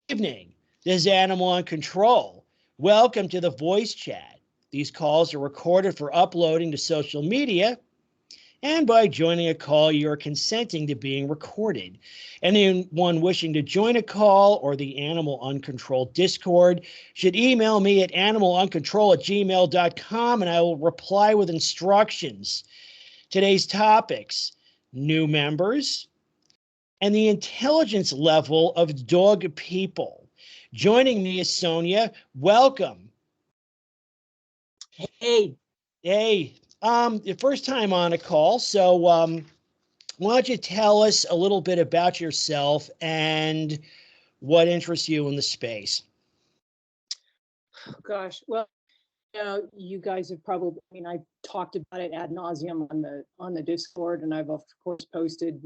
Evening. This is Animal on Control. Welcome to the voice chat. These calls are recorded for uploading to social media, and by joining a call, you are consenting to being recorded. Anyone wishing to join a call or the Animal Uncontrolled Discord should email me at animaluncontrol@gmail.com and I will reply with instructions. Today's topics: new members and the intelligence level of dog people. Joining me is Sonya. Welcome. Hey. Your first time on a call, so why don't you tell us a little bit about yourself and what interests you in the space? Gosh, well, you guys have probably, I've talked about it ad nauseum on the Discord, and I've of course posted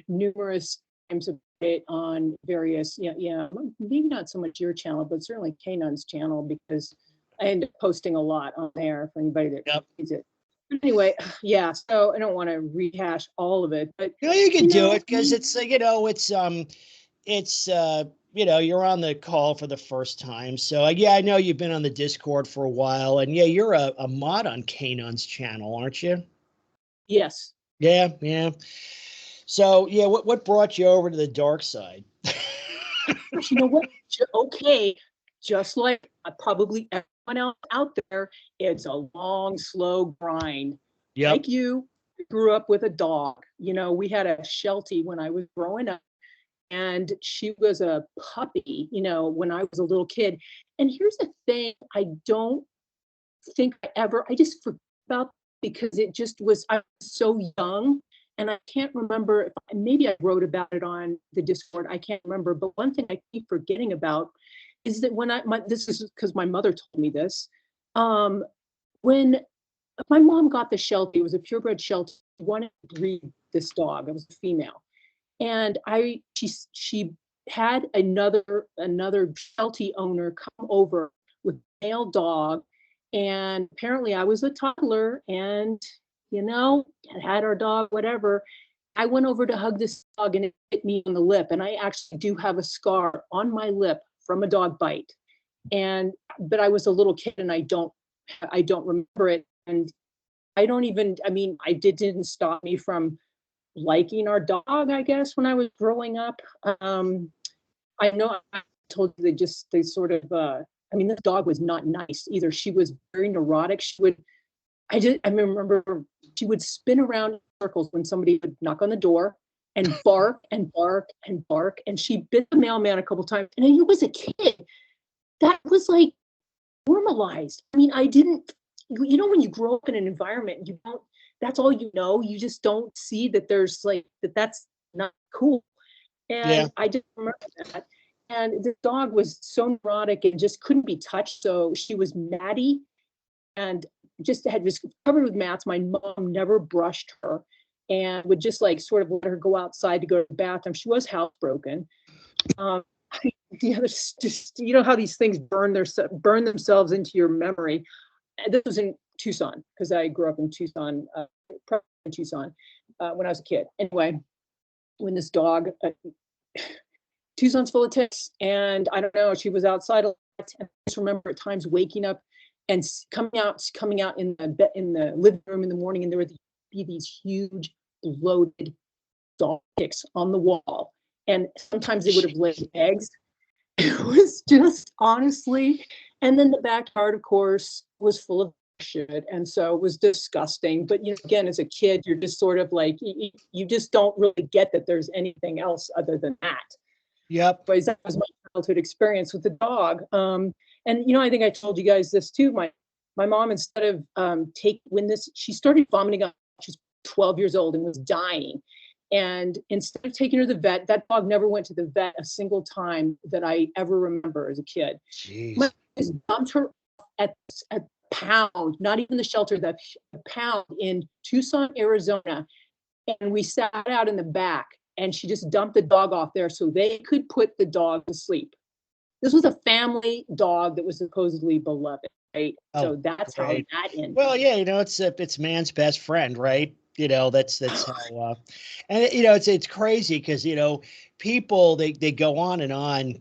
numerous times about it on various, maybe not so much your channel, but certainly Kanan's channel, because I end up posting a lot on there for anybody that reads it. Anyway, yeah, so I don't want to rehash all of it, but you can do it because it's you're on the call for the first time. So I know you've been on the Discord for a while, and you're a mod on Kanan's channel, aren't you? Yes. Yeah. So what brought you over to the dark side? You know what? Okay, just like probably everyone else out there, it's a long, slow grind. Yep. Like you, grew up with a dog. We had a Sheltie when I was growing up, and she was a puppy, when I was a little kid. And here's the thing, I don't think I just forgot about, because it just was, I was so young. And I can't remember, maybe I wrote about it on the Discord, I can't remember. But one thing I keep forgetting about is that when this is because my mother told me this, when my mom got the Sheltie, it was a purebred Sheltie, she wanted to breed this dog, it was a female. And she had another Sheltie owner come over with a male dog. And apparently I was a toddler and, had our dog, whatever. I went over to hug this dog and it bit me on the lip. And I actually do have a scar on my lip from a dog bite. But I was a little kid and I don't remember it. And I don't even, didn't stop me from liking our dog, I guess, when I was growing up. I know I told you they sort of, this dog was not nice either. She was very neurotic. I remember she would spin around in circles when somebody would knock on the door and bark and bark and bark. And she bit the mailman a couple times. And you as a kid, that was like normalized. I didn't, when you grow up in an environment, that's all you just don't see that there's that's not cool. And I just remember that. And the dog was so neurotic and just couldn't be touched. So she was matty and just covered with mats. My mom never brushed her and would just sort of let her go outside to go to the bathroom. She was housebroken. Just how these things burn themselves into your memory. This was in Tucson, because I grew up in Tucson, when I was a kid. Anyway, when this dog, Tucson's full of ticks, and I don't know, she was outside a lot. And I just remember at times waking up and coming out in the living room in the morning, and there would be these huge bloated dog ticks on the wall, and sometimes they would have laid eggs. It was just, honestly, and then the backyard, of course, was full of shit, and so it was disgusting. But again, as a kid, you're just sort of you just don't really get that there's anything else other than that. Yep. But that was my childhood experience with the dog. And I think I told you guys this too. My mom, instead of she started vomiting up. She was 12 years old and was dying. And instead of taking her to the vet, that dog never went to the vet a single time that I ever remember as a kid. Jeez. My mom dumped her at Pound, not even the shelter, the Pound in Tucson, Arizona. And we sat out in the back and she just dumped the dog off there so they could put the dog to sleep. This was a family dog that was supposedly beloved, right? So that's how that ended. Well, it's man's best friend, right? That's how, and it's crazy because, people, they go on and on.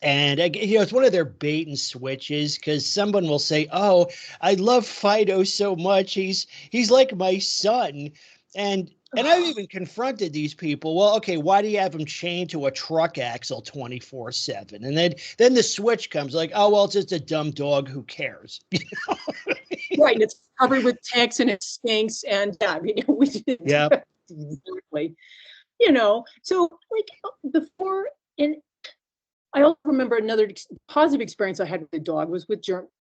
And it's one of their bait and switches because someone will say, "Oh, I love Fido so much. He's like my son," and I've even confronted these people. Well, okay, why do you have him chained to a truck axle 24/7? And then the switch comes, like, "Oh, well, it's just a dumb dog. Who cares?" Right, and it's covered with ticks and it stinks, and yeah, I mean, we did Yeah. exactly. So like before, and I also remember another positive experience I had with the dog was with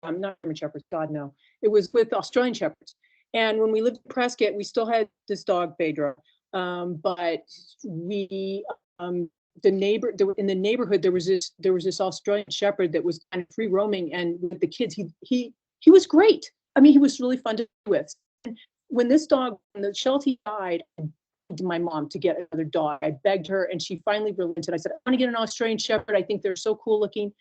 I'm not German Shepherds, God no. It was with Australian Shepherds. And when we lived in Prescott, we still had this dog, Phaedra. But we, in the neighborhood, there was this Australian Shepherd that was kind of free roaming, and with the kids, he was great. I mean, he was really fun to be with. When the Sheltie died, to my mom to get another dog. I begged her, and she finally relented. I said, I want to get an Australian Shepherd. I think they're so cool looking.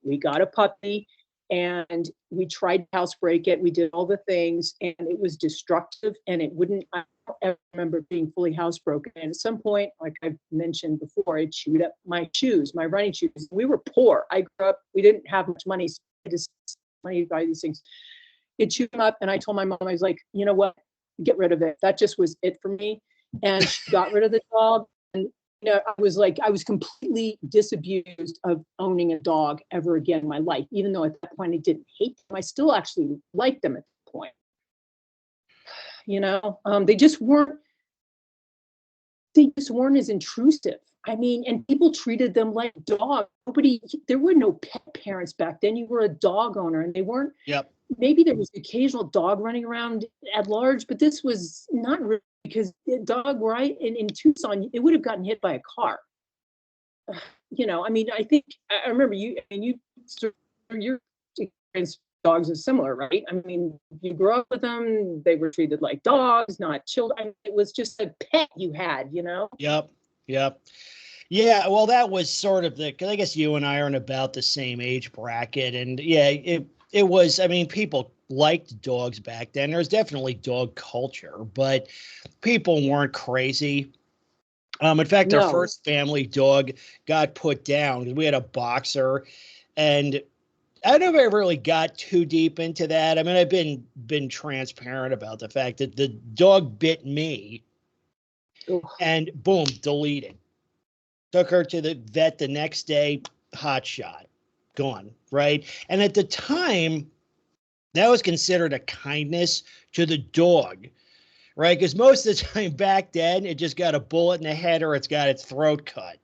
We got a puppy, and we tried to housebreak it. We did all the things, and it was destructive, and it wouldn't. I don't ever remember being fully housebroken. And at some point, like I've mentioned before, it chewed up my shoes, my running shoes. We were poor. I grew up. We didn't have much money. So I just money to buy these things. It chewed them up, and I told my mom, I was like, you know what? Get rid of it. That just was it for me. And she got rid of the dog. And I was completely disabused of owning a dog ever again in my life, even though at that point I didn't hate them. I still actually liked them at that point. They just weren't as intrusive. I mean, and people treated them like dogs. There were no pet parents back then. You were a dog owner, and they weren't. Yep. Maybe there was the occasional dog running around at large, but this was not really, because the dog where in Tucson, it would have gotten hit by a car. I mean, I remember your experience dogs is similar, right? I mean, you grew up with them, they were treated like dogs, not children. I mean, it was just a pet you had, Yep. Yeah, well, that was sort of because I guess you and I are in about the same age bracket. And yeah, it was, I mean, people liked dogs back then. There's definitely dog culture, but people weren't crazy. In fact, our first family dog got put down because we had a boxer, and I never really got too deep into that. I mean, I've been transparent about the fact that the dog bit me, and boom, deleted. Took her to the vet the next day, hot shot, gone, right? And at the time, that was considered a kindness to the dog, right? Because most of the time back then, it just got a bullet in the head or it's got its throat cut,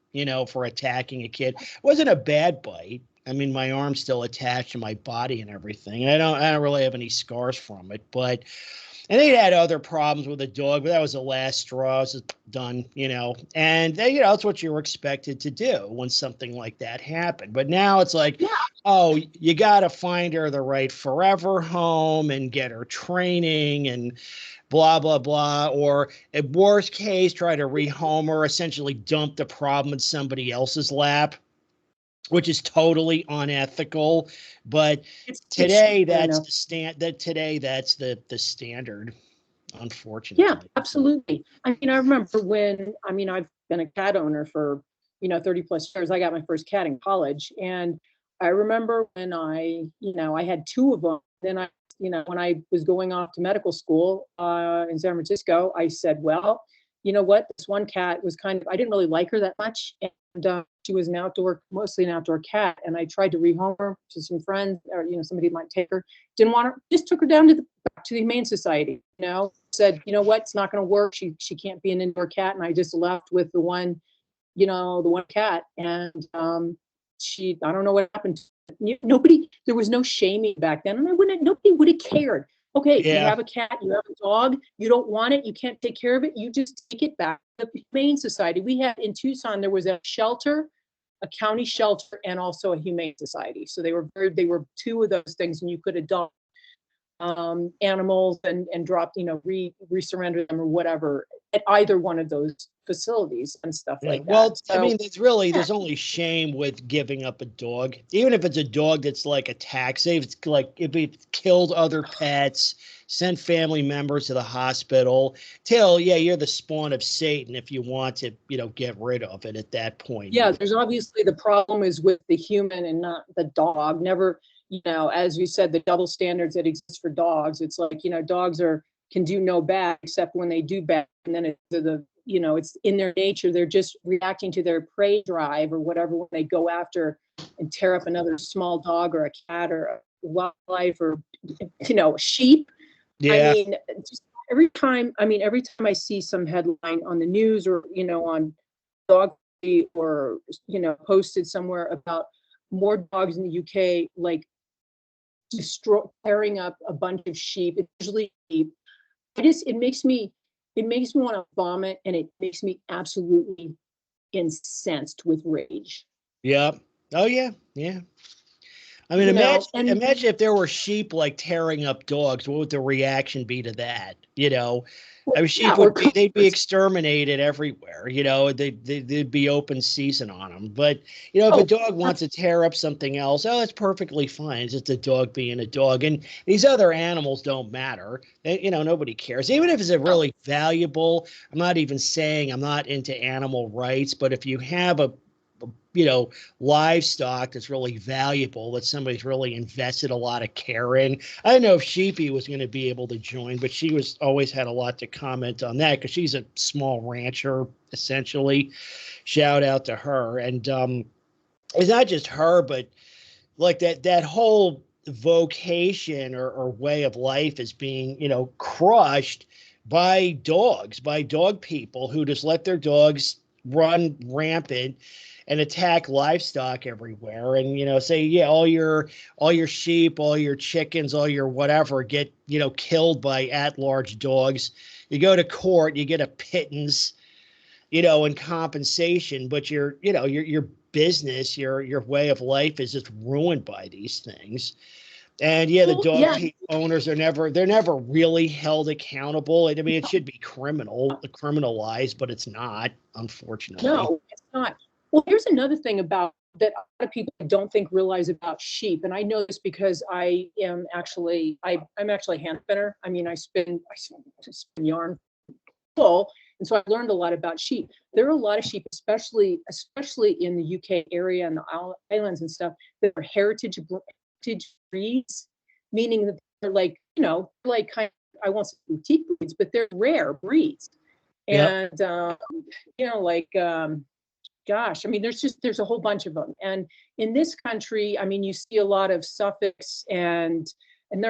for attacking a kid. It wasn't a bad bite. I mean, my arm's still attached to my body and everything. And I don't really have any scars from it, but. And they had other problems with the dog, but that was the last straw. It was done, and they, that's what you were expected to do when something like that happened. But now it's like, oh, you got to find her the right forever home and get her training and blah, blah, blah. Or at worst case, try to rehome her, essentially dump the problem in somebody else's lap, which is totally unethical. But today that's the standard, unfortunately. Yeah, absolutely. I mean, I remember I've been a cat owner for 30 plus years. I got my first cat in college, and I remember when I had two of them. Then when I was going off to medical school in San Francisco, I said, well, you know what, this one cat was I didn't really like her that much, and she was mostly an outdoor cat, and I tried to rehome her to some friends, or somebody might take her. Didn't want her. Just took her down to the Humane Society. Said, you know what, it's not going to work. She can't be an indoor cat, and I just left with the one cat, and I don't know what happened. There was no shaming back then, and nobody would have cared. Okay, You have a cat, you have a dog, you don't want it, you can't take care of it, you just take it back to the Humane Society. We had in Tucson, there was a shelter, a county shelter, and also a Humane Society. So they were two of those things, and you could adopt animals and drop, re-surrender them or whatever at either one of those facilities and stuff like that. Well, so, I mean, there's only shame with giving up a dog, even if it's a dog that's like attacked. Say if it's like if it killed other pets, send family members to the hospital till, yeah, you're the spawn of Satan if you want to, get rid of it at that point. Yeah, there's obviously the problem is with the human and not the dog. Never, as you said, the double standards that exist for dogs. It's like, dogs can do no bad except when they do bad. And then it's in their nature. They're just reacting to their prey drive or whatever when they go after and tear up another small dog or a cat or a wildlife or, a sheep. Yeah. I mean, just every time I see some headline on the news or, on dog or, posted somewhere about more dogs in the UK, like tearing up a bunch of sheep. It's usually sheep. It makes me want to vomit, and it makes me absolutely incensed with rage. Yeah. Oh yeah. Yeah. I mean, imagine if there were sheep like tearing up dogs. What would the reaction be to that? I mean, sheep they'd be exterminated everywhere. They'd be open season on them. But if a dog wants to tear up something else, that's perfectly fine. It's just a dog being a dog, and these other animals don't matter. Nobody cares. Even if it's a really valuable. I'm not even saying I'm not into animal rights, but if you have a livestock that's really valuable, that somebody's really invested a lot of care in. I don't know if Sheepy was going to be able to join, but she always had a lot to comment on that because she's a small rancher, essentially. Shout out to her. And it's not just her, but like that whole vocation or way of life is being, crushed by dogs, by dog people who just let their dogs run rampant and attack livestock everywhere, and say, yeah, all your sheep, all your chickens, all your whatever get killed by at-large dogs. You go to court, you get a pittance, in compensation, but your business, your way of life is just ruined by these things. And yeah, the dog owners they're never really held accountable. I mean, it should be criminalized, but it's not, unfortunately. No, it's not. Well, here's another thing about that a lot of people don't realize about sheep, and I know this because I'm actually a hand spinner. I mean, I spin yarn wool, and so I learned a lot about sheep. There are a lot of sheep, especially in the UK area and the islands and stuff, that are heritage breeds, meaning that they're like kind of, I won't say boutique breeds, but they're rare breeds, and gosh, I mean, there's a whole bunch of them. And in this country, I mean, you see a lot of Suffolks and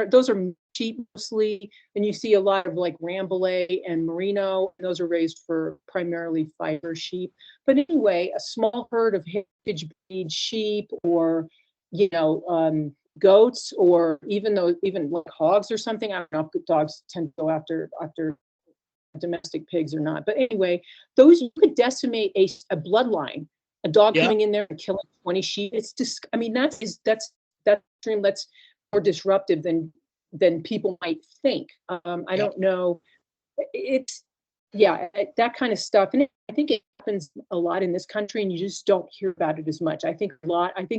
those are sheep mostly. And you see a lot of like Rambouillet and Merino. And those are raised for primarily fiber sheep. But anyway, a small herd of heritage breed sheep or, goats, or even like hogs or something. I don't know if dogs tend to go after domestic pigs or not, but anyway, those you could decimate a bloodline. A dog coming in there and killing 20 sheep. It's just, I mean, that's extreme. That's more disruptive than people might think. I don't know. It's that kind of stuff, and I think it happens a lot in this country, and you just don't hear about it as much. I think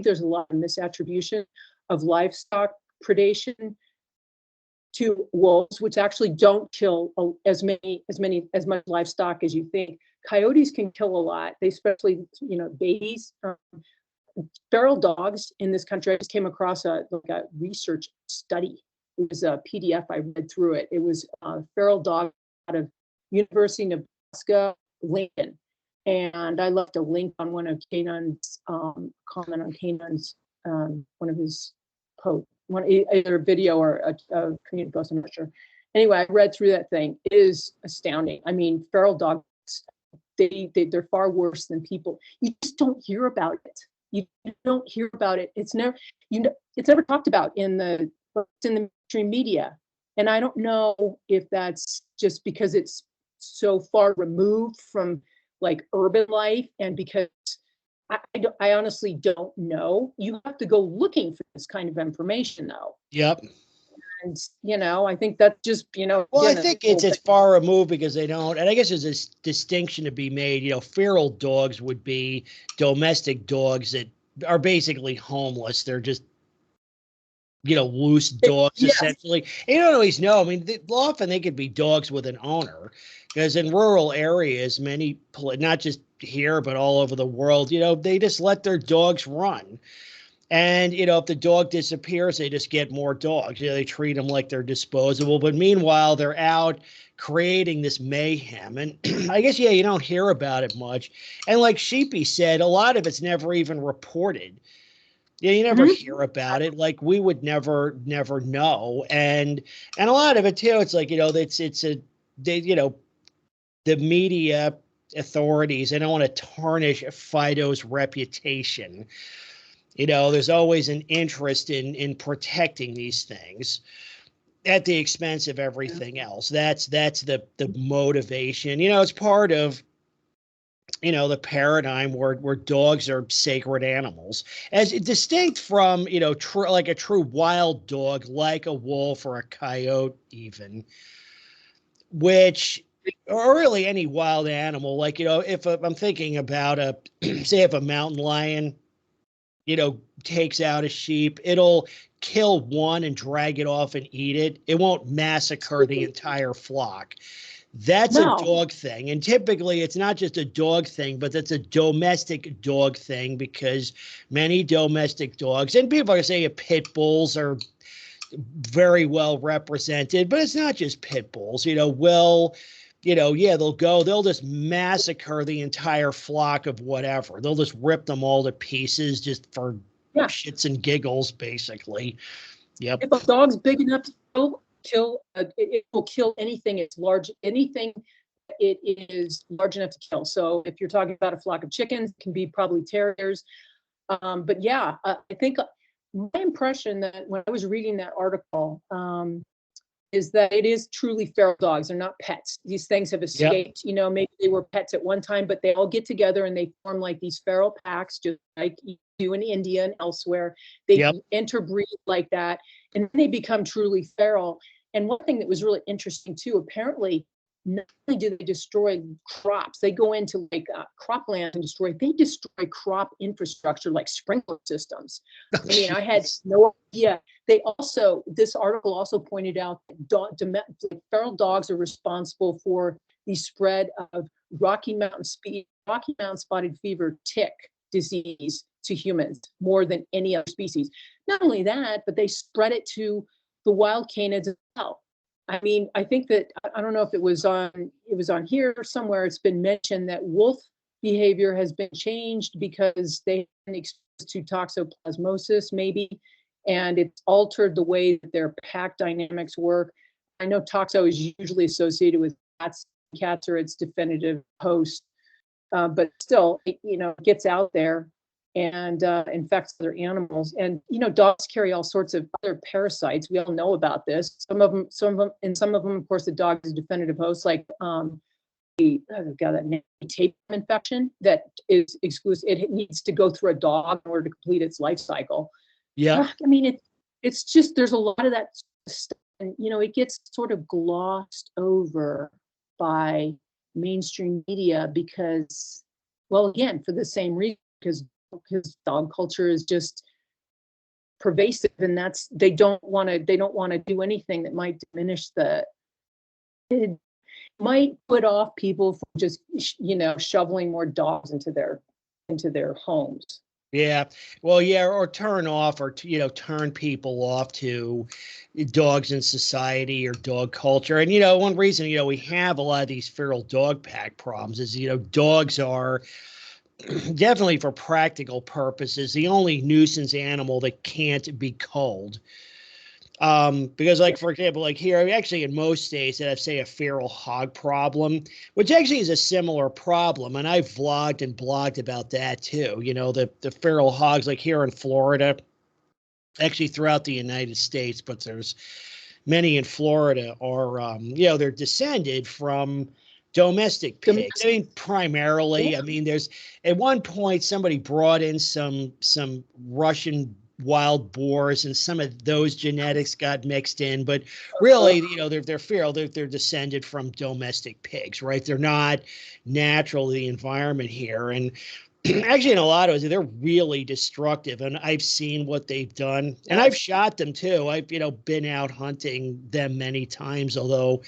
there's a lot of misattribution of livestock predation to wolves, which actually don't kill as much livestock as you think. Coyotes can kill a lot. They especially, babies. Feral dogs in this country. I just came across a research study. It was a PDF. I read through it. It was a feral dog out of University of Nebraska, Lincoln, and I left a link on one of Kanan's comment on Kanan's one of his posts. Either a video or a community post, I'm not sure. Anyway, I read through that thing. It is astounding. I mean, feral dogs, they're far worse than people. You just don't hear about it. You don't hear about it. It's never talked about in the mainstream media. And I don't know if that's just because it's so far removed from like urban life, and because I honestly don't know. You have to go looking for this kind of information, though. Yep. And, I think that's just, Well, I think it's far removed because they don't, and I guess there's this distinction to be made. Feral dogs would be domestic dogs that are basically homeless. They're just loose dogs, Yes. essentially. And you don't always know. I mean, often they could be dogs with an owner, because in rural areas, not just here, but all over the world, they just let their dogs run. And, if the dog disappears, they just get more dogs. They treat them like they're disposable. But meanwhile, they're out creating this mayhem. And I guess, you don't hear about it much. And like Sheepy said, a lot of it's never even reported. Yeah, you never hear about it. Like, we would never know. And a lot of it too, it's like, the media authorities, they don't want to tarnish Fido's reputation. There's always an interest in protecting these things at the expense of everything else. That's the motivation. It's part of the paradigm where dogs are sacred animals, as distinct from like a true wild dog, like a wolf or a coyote, even, which, or really any wild animal. Like, if I'm thinking about say if a mountain lion takes out a sheep, it'll kill one and drag it off and eat it. It won't massacre the entire flock. That's a dog thing. And typically it's not just a dog thing, but that's a domestic dog thing, because many domestic dogs, and people are saying pit bulls are very well represented, but it's not just pit bulls, they'll just massacre the entire flock of whatever. They'll just rip them all to pieces just for shits and giggles, basically. Yep. If a dog's big enough to kill, it will kill anything it is large enough to kill. So if you're talking about a flock of chickens, it can be probably terriers. But yeah, I think my impression that when I was reading that article, is that it is truly feral dogs. They're not pets. These things have escaped. Yep. Maybe they were pets at one time, but they all get together and they form like these feral packs, just like you do in India and elsewhere. They interbreed like that, and then they become truly feral. And one thing that was really interesting too, apparently, not only do they destroy crops, they go into like cropland and they destroy crop infrastructure like sprinkler systems. I mean, I had no idea. This article also pointed out that feral dogs are responsible for the spread of Rocky Mountain spotted fever tick disease to humans more than any other species. Not only that, but they spread it to the wild canids as well. I mean, I think that, I don't know if it was on here or somewhere, it's been mentioned that wolf behavior has been changed because they've been exposed to toxoplasmosis, maybe, and it's altered the way that their pack dynamics work. I know toxo is usually associated with cats. Cats are its definitive host, but still, it gets out there and infects other animals. And dogs carry all sorts of other parasites. We all know about this. Some of them, of course, the dog is a definitive host, like that tapeworm infection that is exclusive. It needs to go through a dog in order to complete its life cycle. Yeah, I mean, it's just, there's a lot of that stuff, and it gets sort of glossed over by mainstream media because, well, again, for the same reason, because dog culture is just pervasive, and they don't want to do anything that might diminish it might put off people from just shoveling more dogs into their homes. Yeah. Well, yeah, or turn people off to dogs in society or dog culture. And one reason we have a lot of these feral dog pack problems is dogs are definitely, for practical purposes, the only nuisance animal that can't be culled. Because, like, for example, like here, actually in most states that have, say, a feral hog problem, which actually is a similar problem, and I've vlogged and blogged about that too. The feral hogs, like here in Florida, actually throughout the United States, but there's many in Florida are, they're descended from domestic pigs. I mean, primarily. I mean, there's at one point somebody brought in some Russian wild boars, and some of those genetics got mixed in, but really, they're feral. They're descended from domestic pigs, right? They're not natural to the environment here. And actually, in a lot of ways, they're really destructive, and I've seen what they've done, and I've Yes. shot them too. I've, been out hunting them many times, although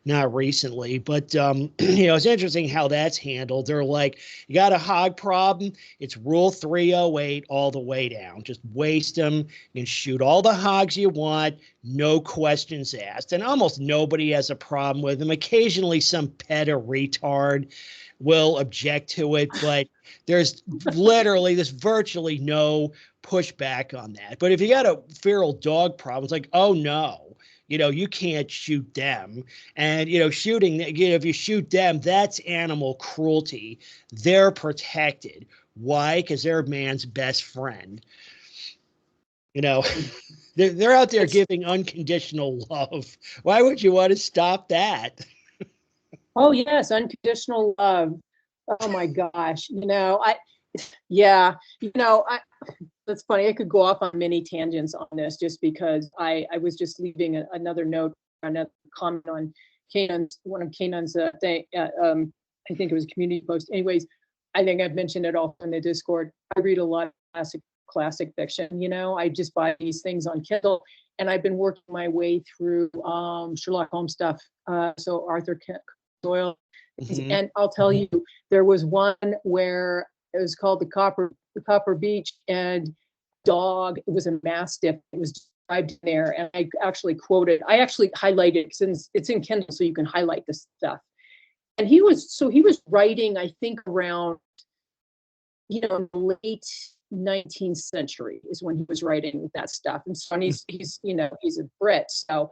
not recently. But it's interesting how that's handled. They're like, you got a hog problem, it's Rule 308 all the way down. Just waste them. You can shoot all the hogs you want, no questions asked, and almost nobody has a problem with them. Occasionally, some pet or retard will object to it, but there's virtually no pushback on that. But if you got a feral dog problem, it's like, oh no, you can't shoot them. And, shooting, if you shoot them, that's animal cruelty. They're protected. Why? Because they're man's best friend. They're out there giving unconditional love. Why would you want to stop that? Oh yes, unconditional love. Oh my gosh. Yeah, that's funny. I could go off on many tangents on this just because I was just leaving another note, another comment on one of Kanan's thing. I think it was a community post. Anyways, I think I've mentioned it all in the Discord. I read a lot of classic fiction. I just buy these things on Kindle, and I've been working my way through Sherlock Holmes stuff. So Arthur Doyle, Mm-hmm. and I'll tell you, there was one where it was called the Copper Beach, and dog. It was a mastiff. It was described in there, and I actually highlighted since it's in Kindle, so you can highlight this stuff. And he was writing, I think, around the late 19th century is when he was writing that stuff. And so he's a Brit, so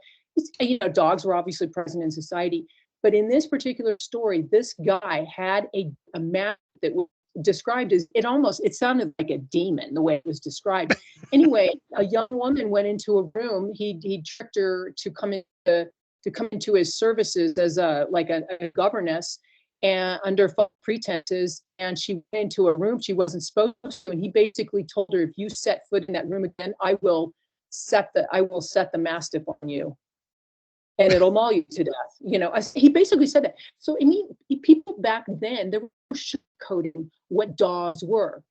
dogs were obviously present in society. But in this particular story, this guy had a map that was described as it sounded like a demon the way it was described. Anyway, a young woman went into a room. He tricked her to come into his services as a governess, and under false pretenses. And she went into a room she wasn't supposed to. And he basically told her, if you set foot in that room again, I will set the mastiff on you, and it'll maul you to death. He basically said that. So people back then, they were sugarcoating what dogs were.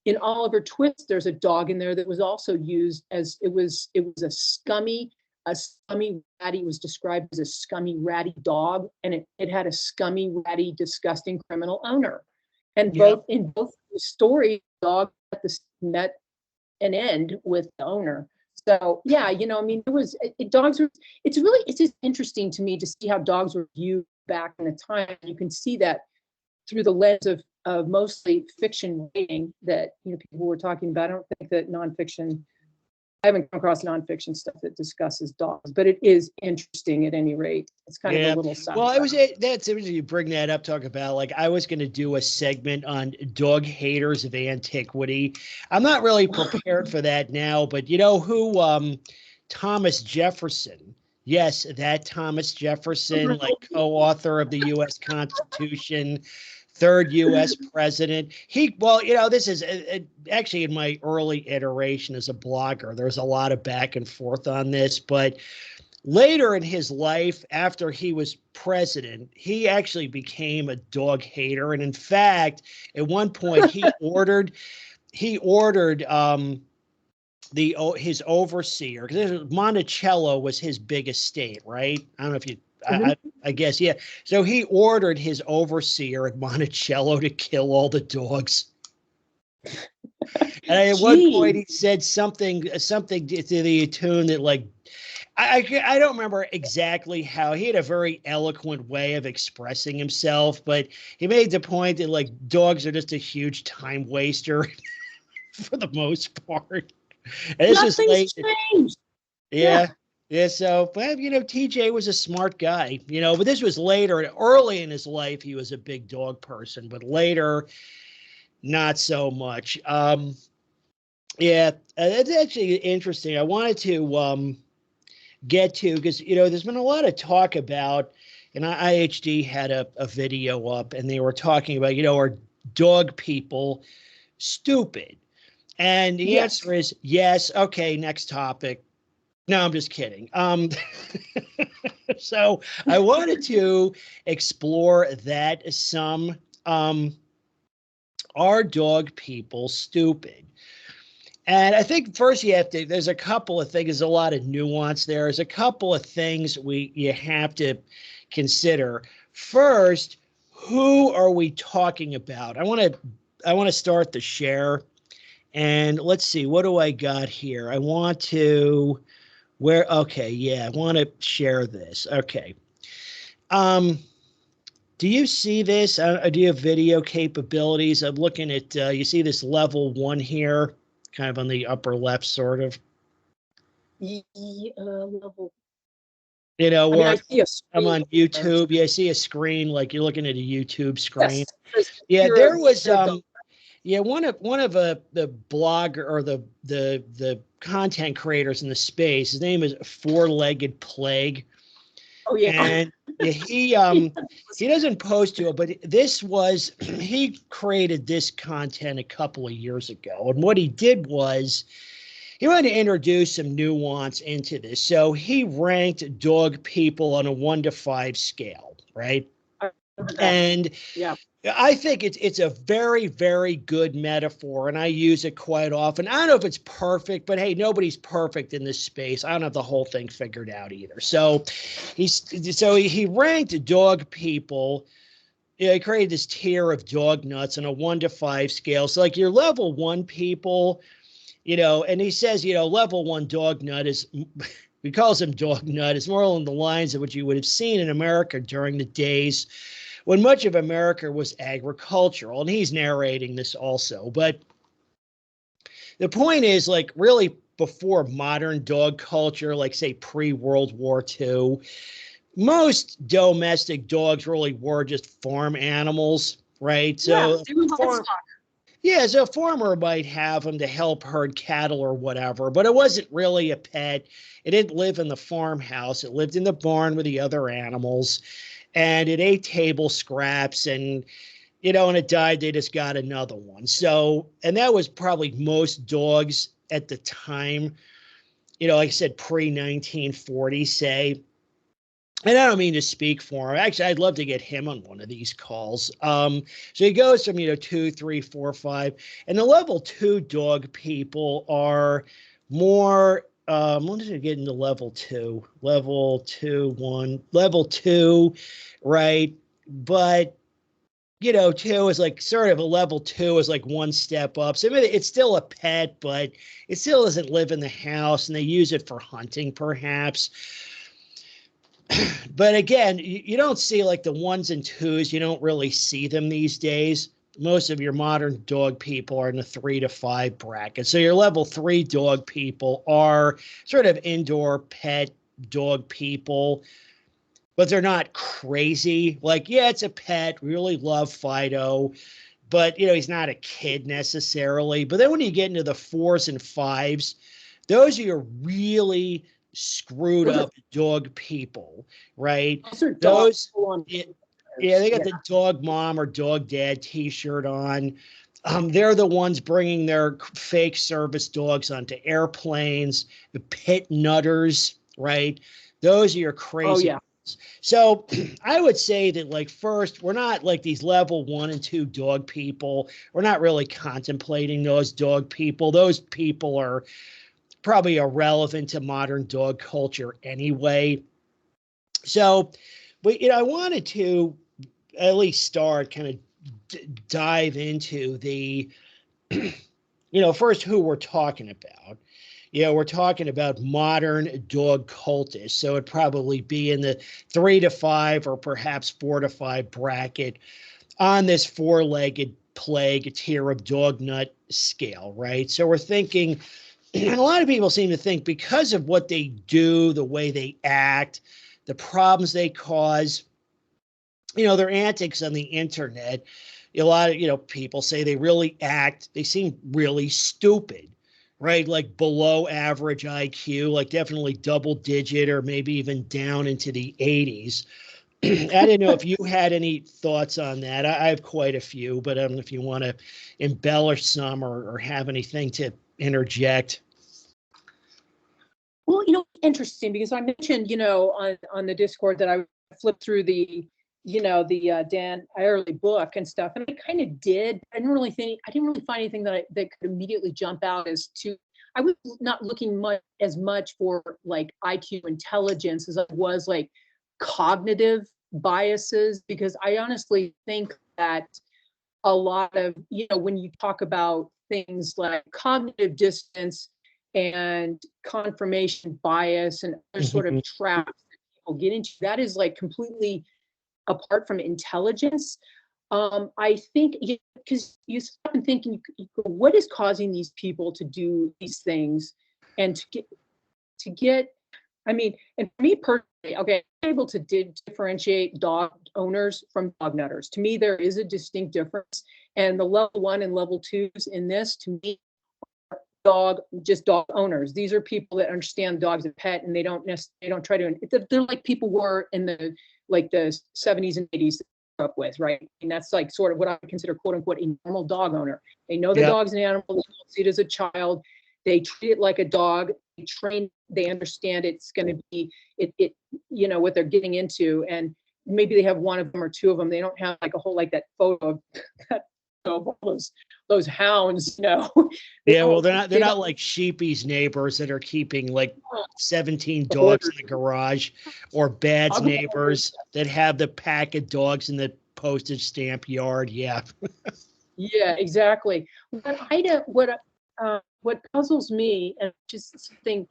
In Oliver Twist, there's a dog in there that was also used as it was a scummy ratty. It was described as a scummy ratty dog, and it had a scummy ratty disgusting criminal owner. And in both stories, the dog met an end with the owner. So yeah, it's just interesting to me to see how dogs were viewed back in the time. You can see that through the lens of mostly fiction writing that people were talking about. I don't think that nonfiction. I haven't come across nonfiction stuff that discusses dogs, but it is interesting at any rate. It's kind of a little side. Well, that's interesting you bring that up. Talk about I was going to do a segment on dog haters of antiquity. I'm not really prepared for that now, but you know who Thomas Jefferson. Yes, that Thomas Jefferson, co-author of the U.S. Constitution, third U.S. president. This is actually in my early iteration as a blogger. There's a lot of back and forth on this, but later in his life, after he was president, he actually became a dog hater. And in fact, at one point, he ordered his overseer, because Monticello was his big estate, right? I don't know if you. I guess, yeah. So he ordered his overseer at Monticello to kill all the dogs. And at one point he said something to the tune that I don't remember exactly how. He had a very eloquent way of expressing himself, but he made the point that dogs are just a huge time waster for the most part. And this is late. Changed. Yeah. Yeah, so, but, TJ was a smart guy, but this was later. Early in his life, he was a big dog person, but later, not so much. Yeah, that's actually interesting. I wanted to get to, because, there's been a lot of talk about, and IHD had a video up, and they were talking about, are dog people stupid? And the answer is yes. Okay, next topic. No, I'm just kidding. So I wanted to explore that some. Are dog people stupid? And I think first there's a couple of things, there's a lot of nuance there. There's a couple of things you have to consider. First, who are we talking about? I want to start the share, and let's see, what do I got here? I want to, okay, yeah, I want to share this. Okay. Do you see this? Do you have video capabilities? I'm looking at, you see this level 1 here, kind of on the upper left, sort of. Level. You know, I see a I'm on YouTube. Yeah, I see a screen, like you're looking at a YouTube screen. Yes. Yeah, there was yeah, one of the blogger or the content creators in the space. His name is Four-Legged Plague. Oh yeah. And he doesn't post to it, but he created this content a couple of years ago. And what he did was he wanted to introduce some nuance into this. So he ranked dog people on a 1 to 5 scale, right? And yeah, I think it's a very, very good metaphor, and I use it quite often. I don't know if it's perfect, but hey, nobody's perfect in this space. I don't have the whole thing figured out either. So he ranked dog people. You know, he created this tier of dog nuts on a 1 to 5 scale. So like your level 1 people, you know, and he says, you know, level 1 dog nut is, he calls him dog nut, is more along the lines of what you would have seen in America during the days when much of America was agricultural. And he's narrating this also. But the point is, like, really before modern dog culture, like say pre-World War II, most domestic dogs really were just farm animals, right? So yeah, so a farmer might have them to help herd cattle or whatever, but it wasn't really a pet. It didn't live in the farmhouse. It lived in the barn with the other animals, and it ate table scraps, and, you know, when it died, they just got another one. So, and that was probably most dogs at the time, you know, like I said, pre-1940, say. And I don't mean to speak for him. Actually, I'd love to get him on one of these calls. So he goes from, you know, 2, 3, 4, 5. And the level 2 dog people are more, when did I get into level 2? Level 2, 1, level 2, right? But, you know, 2 is like sort of a level 2 is like 1 step up. So I mean, it's still a pet, but it still doesn't live in the house, and they use it for hunting, perhaps. But again, you don't see like the 1s and 2s. You don't really see them these days. Most of your modern dog people are in the 3 to 5 bracket. So your level 3 dog people are sort of indoor pet dog people, but they're not crazy. Like, yeah, it's a pet. Really love Fido, but, you know, he's not a kid necessarily. But then when you get into the 4s and 5s, those are your really screwed up dog people, right? Those, yeah, they got the dog mom or dog dad t-shirt on. They're the ones bringing their fake service dogs onto airplanes, the pit nutters, right? Those are your crazy. So I would say that, like, first, we're not like these level 1 and 2 dog people. We're not really contemplating those dog people. Those people are probably irrelevant to modern dog culture anyway. So, but, you know, I wanted to at least start kind of dive into the, you know, first who we're talking about. You know, we're talking about modern dog cultists. So it'd probably be in the 3 to 5 or perhaps 4 to 5 bracket on this 4-legged plague tier of dog nut scale, right? So we're thinking, and a lot of people seem to think because of what they do, the way they act, the problems they cause, you know, their antics on the internet, a lot of, you know, people say they seem really stupid, right? Like below average IQ, like definitely double digit or maybe even down into the 80s. I didn't know if you had any thoughts on that. I have quite a few, but if you want to embellish some or have anything to interject. Well, you know, interesting, because I mentioned, you know, on the Discord that I flipped through the the Dan Eyerly book and stuff, and I kind of did. I didn't really find anything that could immediately jump out as to. I was not looking as much for like IQ intelligence as I was like cognitive biases, because I honestly think that a lot of, when you talk about things like cognitive dissonance and confirmation bias and other sort of traps that people get into, that is like completely apart from intelligence. I think, because you stop and think, what is causing these people to do these things, and to get, I mean, and for me personally, okay, I'm able to differentiate dog owners from dog nutters. To me, there is a distinct difference, and the level 1 and level 2s in this, to me, just dog owners. These are people that understand dogs as a pet, and they don't try to. They're like people were in the 70s and 80s up with, right? And that's like sort of what I consider quote unquote a normal dog owner. They know the dog's an animal, they don't see it as a child, they treat it like a dog, they train, they understand it's going to be what they're getting into, and maybe they have one of them or two of them. They don't have like a whole like that photo of those hounds, Yeah, well, they're not like Sheepy's neighbors that are keeping like 17 dogs in the garage, or Bad's neighbors that have the pack of dogs in the postage stamp yard. Yeah. Yeah, exactly. What puzzles me, and just something,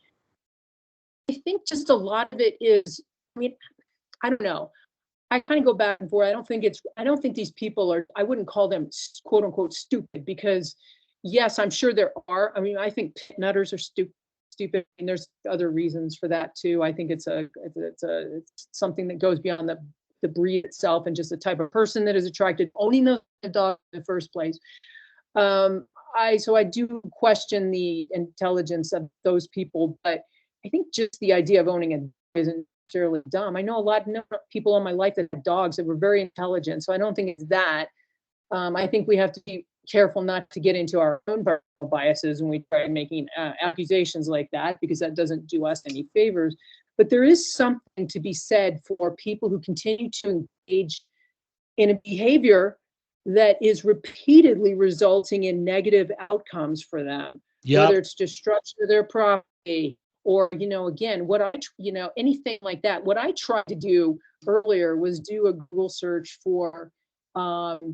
I think just a lot of it is, I mean, I don't know. I kind of go back and forth. I don't think these people are, I wouldn't call them quote unquote stupid, because yes, I'm sure there are. I mean, I think pit nutters are stupid. And there's other reasons for that too. I think it's something that goes beyond the breed itself, and just the type of person that is attracted to owning the dog in the first place. So I do question the intelligence of those people, but I think just the idea of owning a dog isn't necessarily dumb. I know a lot of people in my life that have dogs that were very intelligent, so I don't think it's that. I think we have to be careful not to get into our own biases when we try making accusations like that, because that doesn't do us any favors. But there is something to be said for people who continue to engage in a behavior that is repeatedly resulting in negative outcomes for them, whether it's destruction of their property, or, again, anything like that. What I tried to do earlier was do a Google search for dog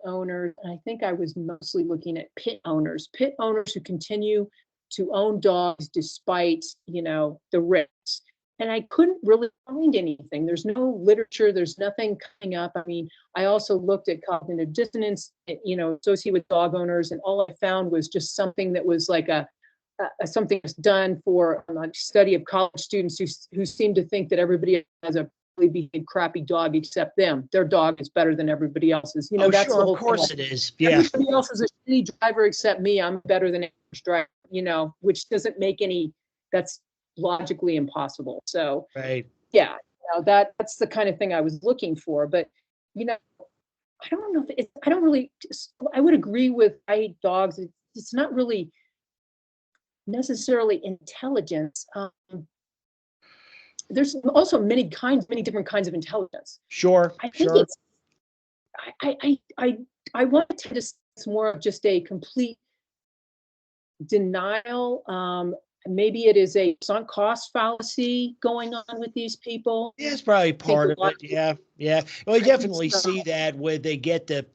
owners. And I think I was mostly looking at pit owners who continue to own dogs despite, the risks. And I couldn't really find anything. There's no literature. There's nothing coming up. I mean, I also looked at cognitive dissonance, associated with dog owners, and all I found was just something that was like something that's done for a study of college students who seem to think that everybody has a really behaved crappy dog except them. Their dog is better than everybody else's. That's sure, the whole of course thing. it is. Yeah. Everybody else is a shitty driver except me. I'm better than average driver, which doesn't make that's logically impossible. So right. Yeah, that's the kind of thing I was looking for. But I don't know if I don't really, I would agree with dogs. It's not really necessarily intelligence. There's also many different kinds of intelligence. Sure. I think it's, I want to tend to say it's more of just a complete denial. Maybe it is a sunk cost fallacy going on with these people. Yeah, it's probably part of it. Yeah. Yeah. Well, you definitely see that when they get the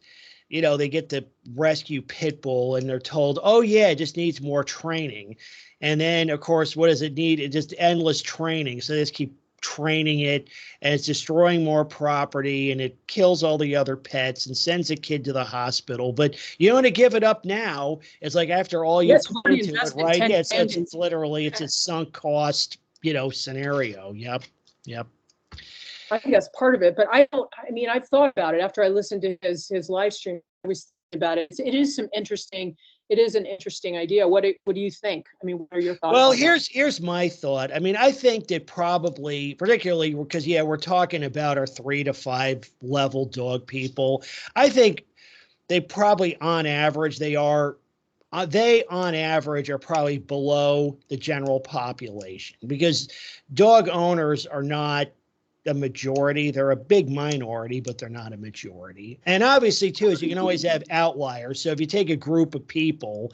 rescue pit bull and they're told, oh yeah, it just needs more training. And then of course, what does it need? It just endless training. So they just keep training it, and it's destroying more property, and it kills all the other pets and sends a kid to the hospital. But you don't want to give it up now. It's like after all you put into it, right? Yeah, it's literally, it's a sunk cost, scenario. Yep. I think that's part of it, but I've thought about it after I listened to his live stream. I was thinking about it. It is an interesting idea. What do you think? I mean, what are your thoughts? Well, here's my thought. I mean, I think that probably, particularly because we're talking about our 3 to 5 level dog people. I think they probably on average are probably below the general population, because dog owners are not a majority. They're a big minority, but they're not a majority. And obviously, too, is you can always have outliers. So if you take a group of people,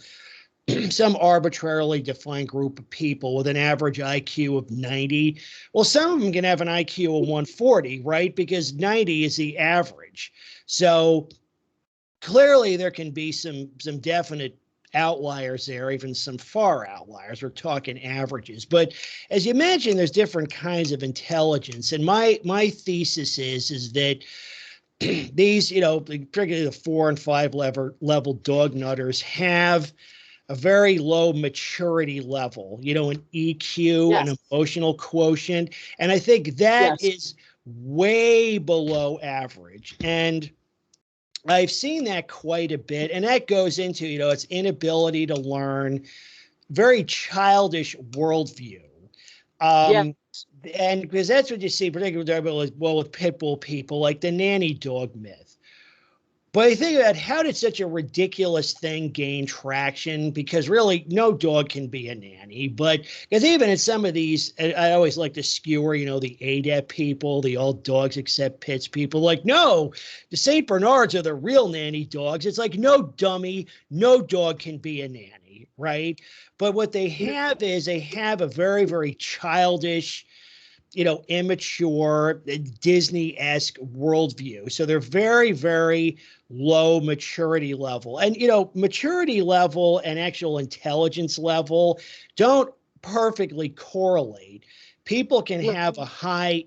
some arbitrarily defined group of people with an average IQ of 90, well, some of them can have an IQ of 140, right? Because 90 is the average. So clearly there can be some definite outliers there, even some far outliers. We're talking averages. But as you mentioned, there's different kinds of intelligence. And my thesis is that these, particularly the 4 and 5 level dog nutters have a very low maturity level, an EQ, an emotional quotient. And I think that is way below average. And I've seen that quite a bit. And that goes into, its inability to learn, very childish worldview. And because that's what you see, particularly with pit bull people, like the nanny dog myth. But I think about how did such a ridiculous thing gain traction? Because really, no dog can be a nanny. But because even in some of these, I always like to skewer, the ADEP people, the all dogs except pits people. Like, no, the St. Bernards are the real nanny dogs. It's like, no, dummy, no dog can be a nanny, right? But what they have is they have a very, very childish, immature, Disney-esque worldview. So they're very, very low maturity level. And, maturity level and actual intelligence level don't perfectly correlate. People can have a high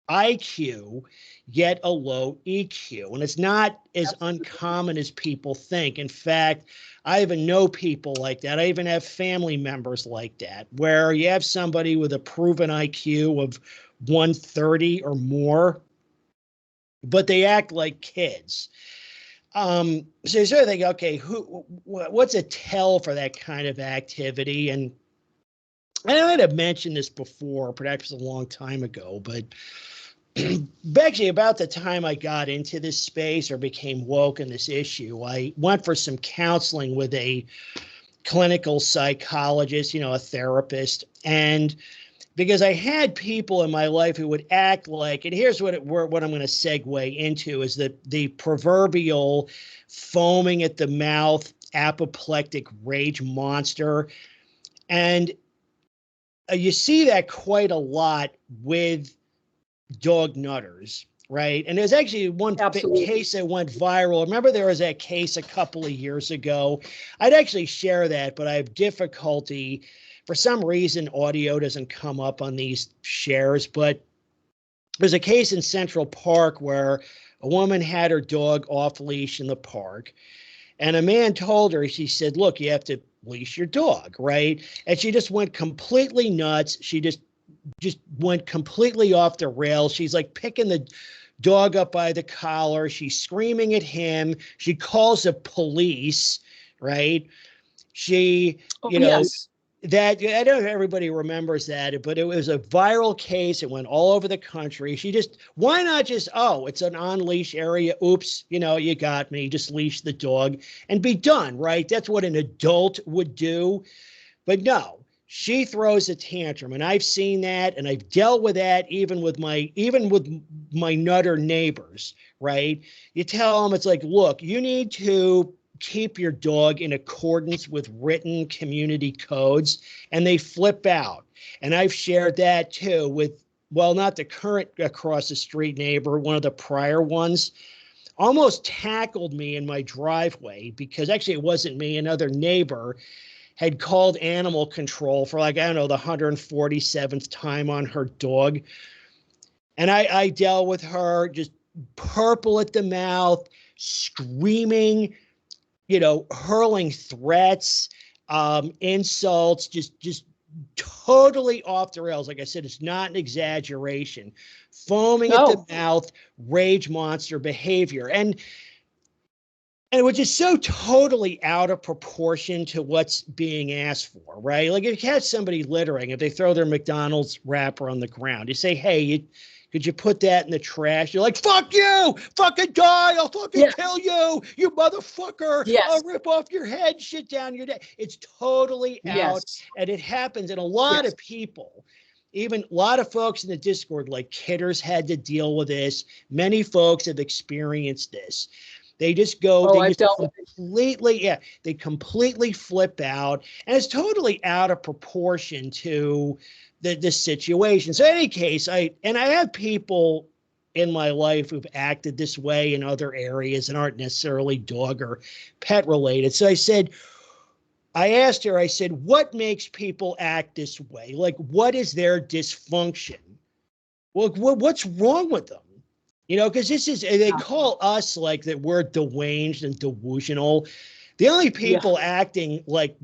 IQ, yet a low EQ. And it's not as uncommon as people think. In fact, I even know people like that. I even have family members like that, where you have somebody with a proven IQ of 130 or more, but they act like kids. So you sort of think, okay, what's a tell for that kind of activity? And I might have mentioned this before, perhaps a long time ago, but actually about the time I got into this space or became woke in this issue, I went for some counseling with a clinical psychologist, a therapist. And because I had people in my life who would act like, and here's what I'm going to segue into, is that the proverbial foaming at the mouth, apoplectic rage monster. And you see that quite a lot with dog nutters, right? And there's actually one case that went viral. Remember, there was that case a couple of years ago. I'd actually share that, but I have difficulty. For some reason, audio doesn't come up on these shares, but there's a case in Central Park where a woman had her dog off leash in the park, and a man told her, she said, look, you have to leash your dog, right? And she just went completely nuts. She just went completely off the rails. She's like picking the dog up by the collar. She's screaming at him. She calls the police, right? She, that, I don't know if everybody remembers that, but it was a viral case. It went all over the country. Why not just, it's an on-leash area. Oops, you got me. Just leash the dog and be done, right? That's what an adult would do. But no, she throws a tantrum, and I've seen that, and I've dealt with that even with my nutter neighbors, right? You tell them, it's like, look, you need to keep your dog in accordance with written community codes, and they flip out. And I've shared that too with, well, not the current across the street neighbor, one of the prior ones, almost tackled me in my driveway because actually it wasn't me, another neighbor had called animal control for the 147th time on her dog. And I dealt with her just purple at the mouth, screaming, hurling threats, insults, just totally off the rails. Like I said, it's not an exaggeration. Foaming at the mouth, rage monster behavior. And which is so totally out of proportion to what's being asked for, right? Like if you catch somebody littering, if they throw their McDonald's wrapper on the ground, you say, hey, could you put that in the trash? You're like, fuck you, fucking die, I'll fucking kill you, you motherfucker, I'll rip off your head, shit down your neck. It's totally out, and it happens in a lot of people. even a lot of folks in the Discord, like Kidders, had to deal with this. Many folks have experienced this. They just go, Oh, they I've just dealt with it. completely, yeah, they completely flip out, and it's totally out of proportion to the situation. So in any case, I have people in my life who've acted this way in other areas and aren't necessarily dog or pet related. So I asked her, I said, what makes people act this way? Like, what is their dysfunction? Well, what's wrong with them? You know, because this is, they call us like that we're deranged and delusional. The only people acting like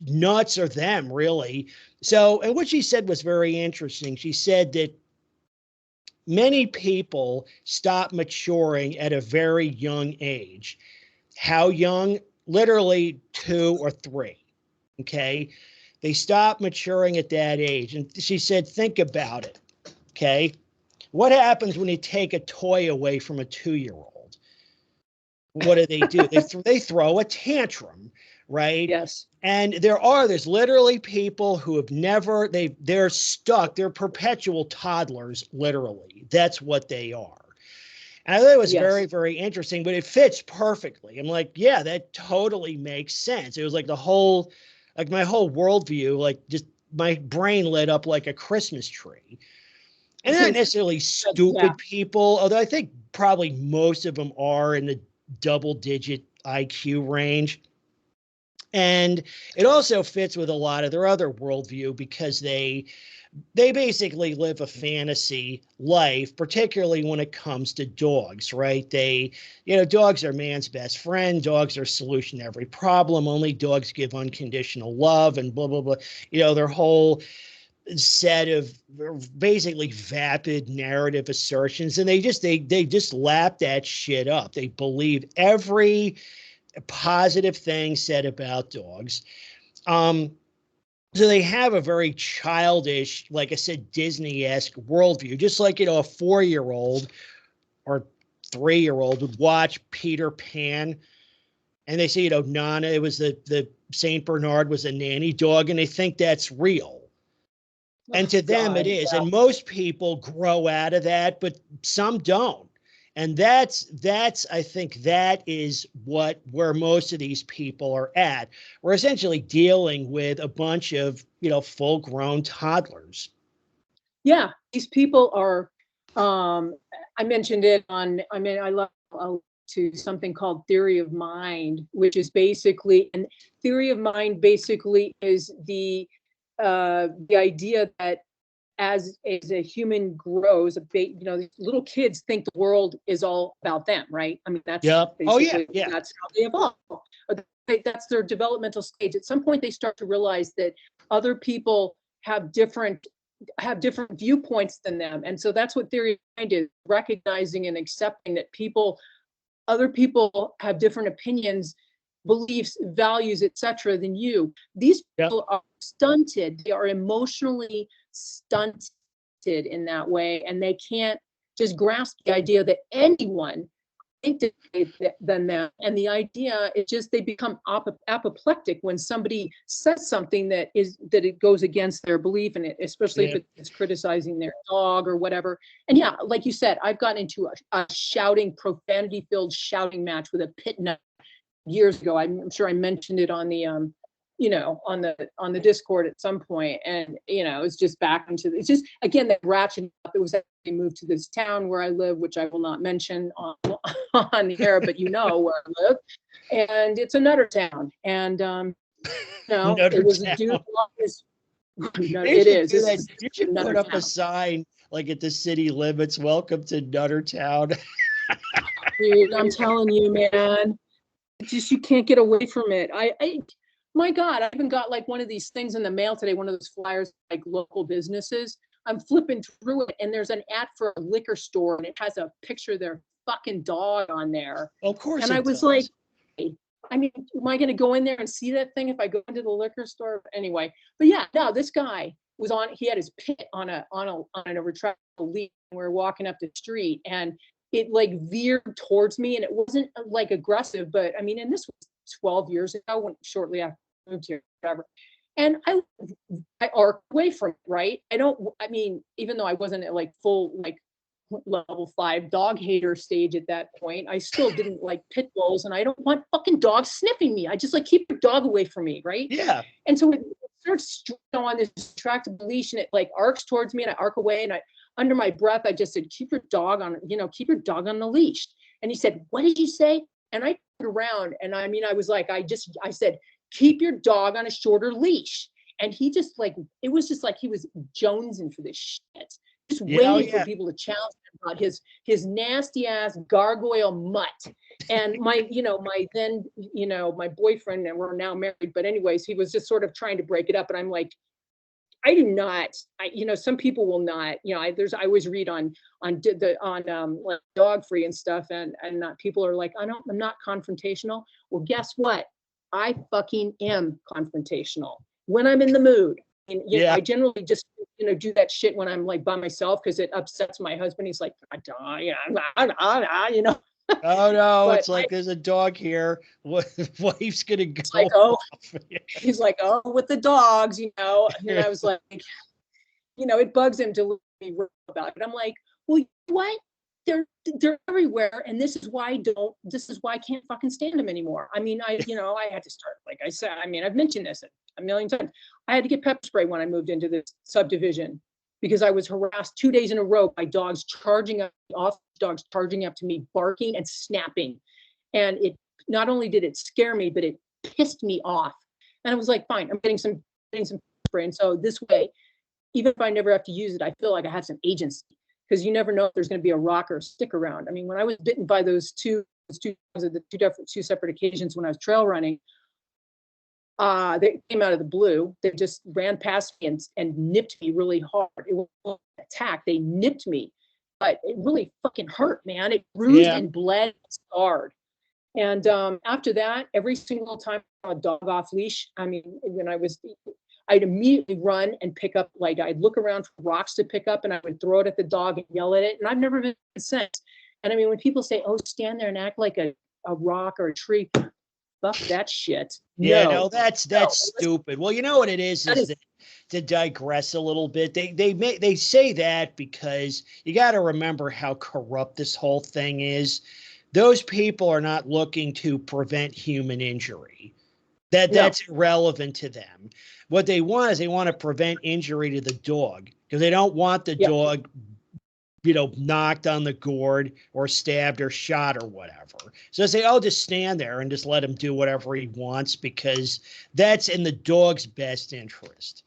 nuts are them, really. So, and what she said was very interesting. She said that many people stop maturing at a very young age. How young? Literally 2 or 3. Okay. They stop maturing at that age. And she said, think about it. Okay. What happens when you take a toy away from a 2-year-old? What do? They throw a tantrum, right? Yes. And there's literally people who have never, they're stuck. They're perpetual toddlers, literally. That's what they are. And I thought it was very, very interesting, but it fits perfectly. I'm like, yeah, that totally makes sense. It was like my whole worldview, like just my brain lit up like a Christmas tree. And not necessarily stupid people, although I think probably most of them are in the double-digit IQ range. And it also fits with a lot of their other worldview because they basically live a fantasy life, particularly when it comes to dogs, right? Dogs are man's best friend. Dogs are solution to every problem. Only dogs give unconditional love and blah, blah, blah. Their whole set of basically vapid narrative assertions, and they just lap that shit up. They believe every positive thing said about dogs. So they have a very childish, like I said, Disney-esque worldview, just like, a 4-year-old or 3-year-old would watch Peter Pan and they say, Nana, it was the Saint Bernard was a nanny dog, and they think that's real. And to them it is. And most people grow out of that, but some don't. And that's I think that is where most of these people are at. We're essentially dealing with a bunch of, full-grown toddlers. Yeah, these people are, I mentioned it I love to something called theory of mind, which is basically, and theory of mind basically is the idea that as a human grows, little kids think the world is all about them, right? I mean, that's basically that's how they evolve. That's their developmental stage. At some point, they start to realize that other people have different viewpoints than them, and so that's what theory of mind is: recognizing and accepting that other people have different opinions, beliefs, values, etc. than you. These people are stunted. They are emotionally stunted in that way, and they can't just grasp the idea that anyone thinks than them. And the idea is just they become apoplectic when somebody says something that it goes against their belief, and especially if it's criticizing their dog or whatever. And yeah, like you said, I've gotten into a shouting, profanity-filled shouting match with a pit nut years ago. I'm sure I mentioned it on the on the Discord at some point, and it's just back into it's just again that ratchet up. It was actually moved to this town where I live, which I will not mention on the air, but where I live, and it's a nutter town, and it was a dude. It is. You should put up a sign like at the city limits, welcome to Nutter Town. Dude, I'm telling you, man, just you can't get away from it. My God, I even got like one of these things in the mail today, one of those flyers, like local businesses. I'm flipping through it, and there's an ad for a liquor store, and it has a picture of their fucking dog on there. Of course. And I was like, I mean, am I going to go in there and see that thing if I go into the liquor store? Anyway, but yeah, no, this guy was he had his pit on a retractable lead. We were walking up the street, and it like veered towards me, and it wasn't like aggressive, but I mean, and this was 12 years ago, shortly after I moved here, whatever. And I arc away from it, right? I mean, even though I wasn't at like full, like level 5 dog hater stage at that point, I still didn't like pit bulls, and I don't want fucking dogs sniffing me. I just like, keep your dog away from me, right? Yeah. And so it starts on this tractable leash, and it like arcs towards me, and I arc away, and I, under my breath, I just said, keep your dog on, keep your dog on the leash. And he said, what did you say? And I turned around, and I mean, I was like, I said, keep your dog on a shorter leash. And he just like, it was just like he was jonesing for this shit, just waiting for people to challenge him about his nasty ass gargoyle mutt. And my my boyfriend, and we're now married, but anyways, he was just sort of trying to break it up. And I'm like, I do not, some people will not, I always read on like Dog Free and stuff, and not, people are like, I'm not confrontational. Well, guess what? I fucking am confrontational when I'm in the mood. And, I generally just, do that shit when I'm like by myself, because it upsets my husband. He's like, Oh no, but it's like, there's a dog here. Wife's gonna go. Like, oh, he's like, oh, with the dogs, And I was like, it bugs him to be real about it. I'm like, well, you know what? They're everywhere, and this is why I can't fucking stand them anymore. I mean, I had to start, like I said, I mean, I've mentioned this a million times. I had to get pepper spray when I moved into this subdivision, because I was harassed 2 days in a row by dogs charging up to me, barking and snapping. And it not only did it scare me, but it pissed me off. And I was like, fine, I'm getting some spray. And so this way, even if I never have to use it, I feel like I have some agency, because you never know if there's going to be a rock or a stick around. I mean, when I was bitten by those two separate occasions when I was trail running, they came out of the blue. They just ran past me and nipped me really hard. It was an attack. They nipped me, but it really fucking hurt, man. It bruised and bled, and scarred. And after that, every single time I saw a dog off leash, I mean, I'd immediately run and pick up, like I'd look around for rocks to pick up, and I would throw it at the dog and yell at it. And I've never been since. And I mean, when people say, oh, stand there and act like a rock or a tree, fuck that shit. Yeah, no, that's stupid. Well, you know what it is that, to digress a little bit, they say that because you got to remember how corrupt this whole thing is. Those people are not looking to prevent human injury. That's irrelevant to them. What they want is, they want to prevent injury to the dog, because they don't want the dog, knocked on the gourd or stabbed or shot or whatever. So they say, oh, just stand there and just let him do whatever he wants, because that's in the dog's best interest.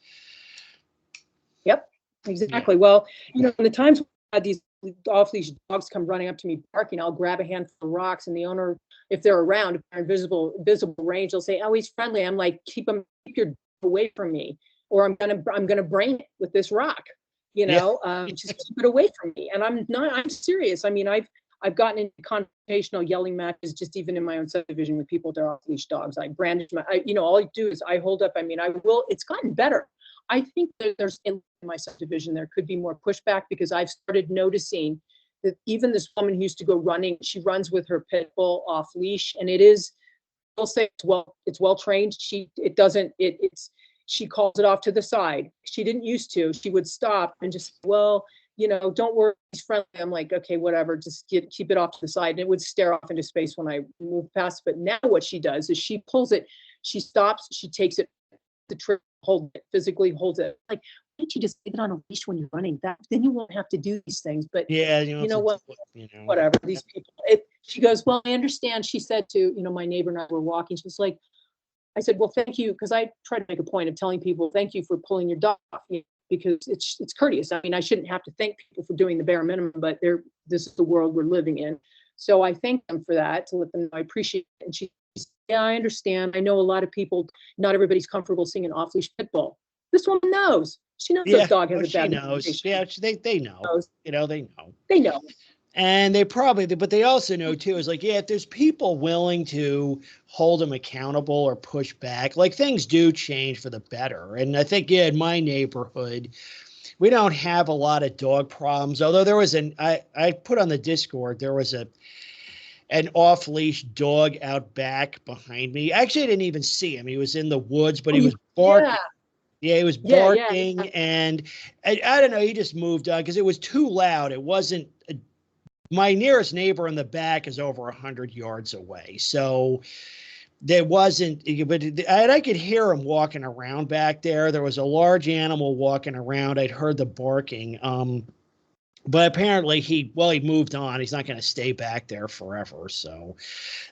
Yep, exactly. Yeah. Well, in the times when I had these off-leash dogs come running up to me barking, I'll grab a handful of rocks, and the owner, if they're around, if they're in visible range, they'll say, oh, he's friendly. I'm like, keep your away from me, or I'm gonna brain it with this rock. Just keep it away from me. And I'm serious. I mean, I've gotten into confrontational yelling matches, just even in my own subdivision, with people that are off leash dogs. I brandish all I do is I hold up. I mean, it's gotten better. I think there's, in my subdivision, there could be more pushback, because I've started noticing that even this woman who used to go running, she runs with her pit bull off leash, and I'll say it's well trained. She calls it off to the side. She didn't used to. She would stop and just, don't worry, he's friendly. I'm like, okay, whatever, just keep it off to the side. And it would stare off into space when I move past. But now what she does is she pulls it, she stops, she takes it, the trigger, physically holds it. Like, why don't you just leave it on a leash when you're running? Then you won't have to do these things. But you know what? Whatever, these people. She goes, well, I understand. She said to, my neighbor and I were walking. She was like, I said, well, thank you, because I try to make a point of telling people, thank you for pulling your dog off, because it's courteous. I mean, I shouldn't have to thank people for doing the bare minimum, but this is the world we're living in. So I thank them for that, to let them know I appreciate it. And she said, yeah, I understand. I know a lot of people, not everybody's comfortable seeing an off-leash pit bull. This woman knows. She knows this dog has a bad reputation. Yeah, they know. They know. They know. And but they also know too, is like, if there's people willing to hold them accountable or push back, like, things do change for the better. And I think, in my neighborhood, we don't have a lot of dog problems. Although there was I put on the Discord, there was an off-leash dog out back behind me. Actually, I didn't even see him. He was in the woods, but he was barking. Yeah, he was Yeah, yeah. barking, and I don't know. He just moved on because it was too loud. It wasn't. My nearest neighbor in the back is over 100 yards away, so there wasn't. But I could hear him walking around back there. There was a large animal walking around. I'd heard the barking. But apparently he moved on. He's not going to stay back there forever. So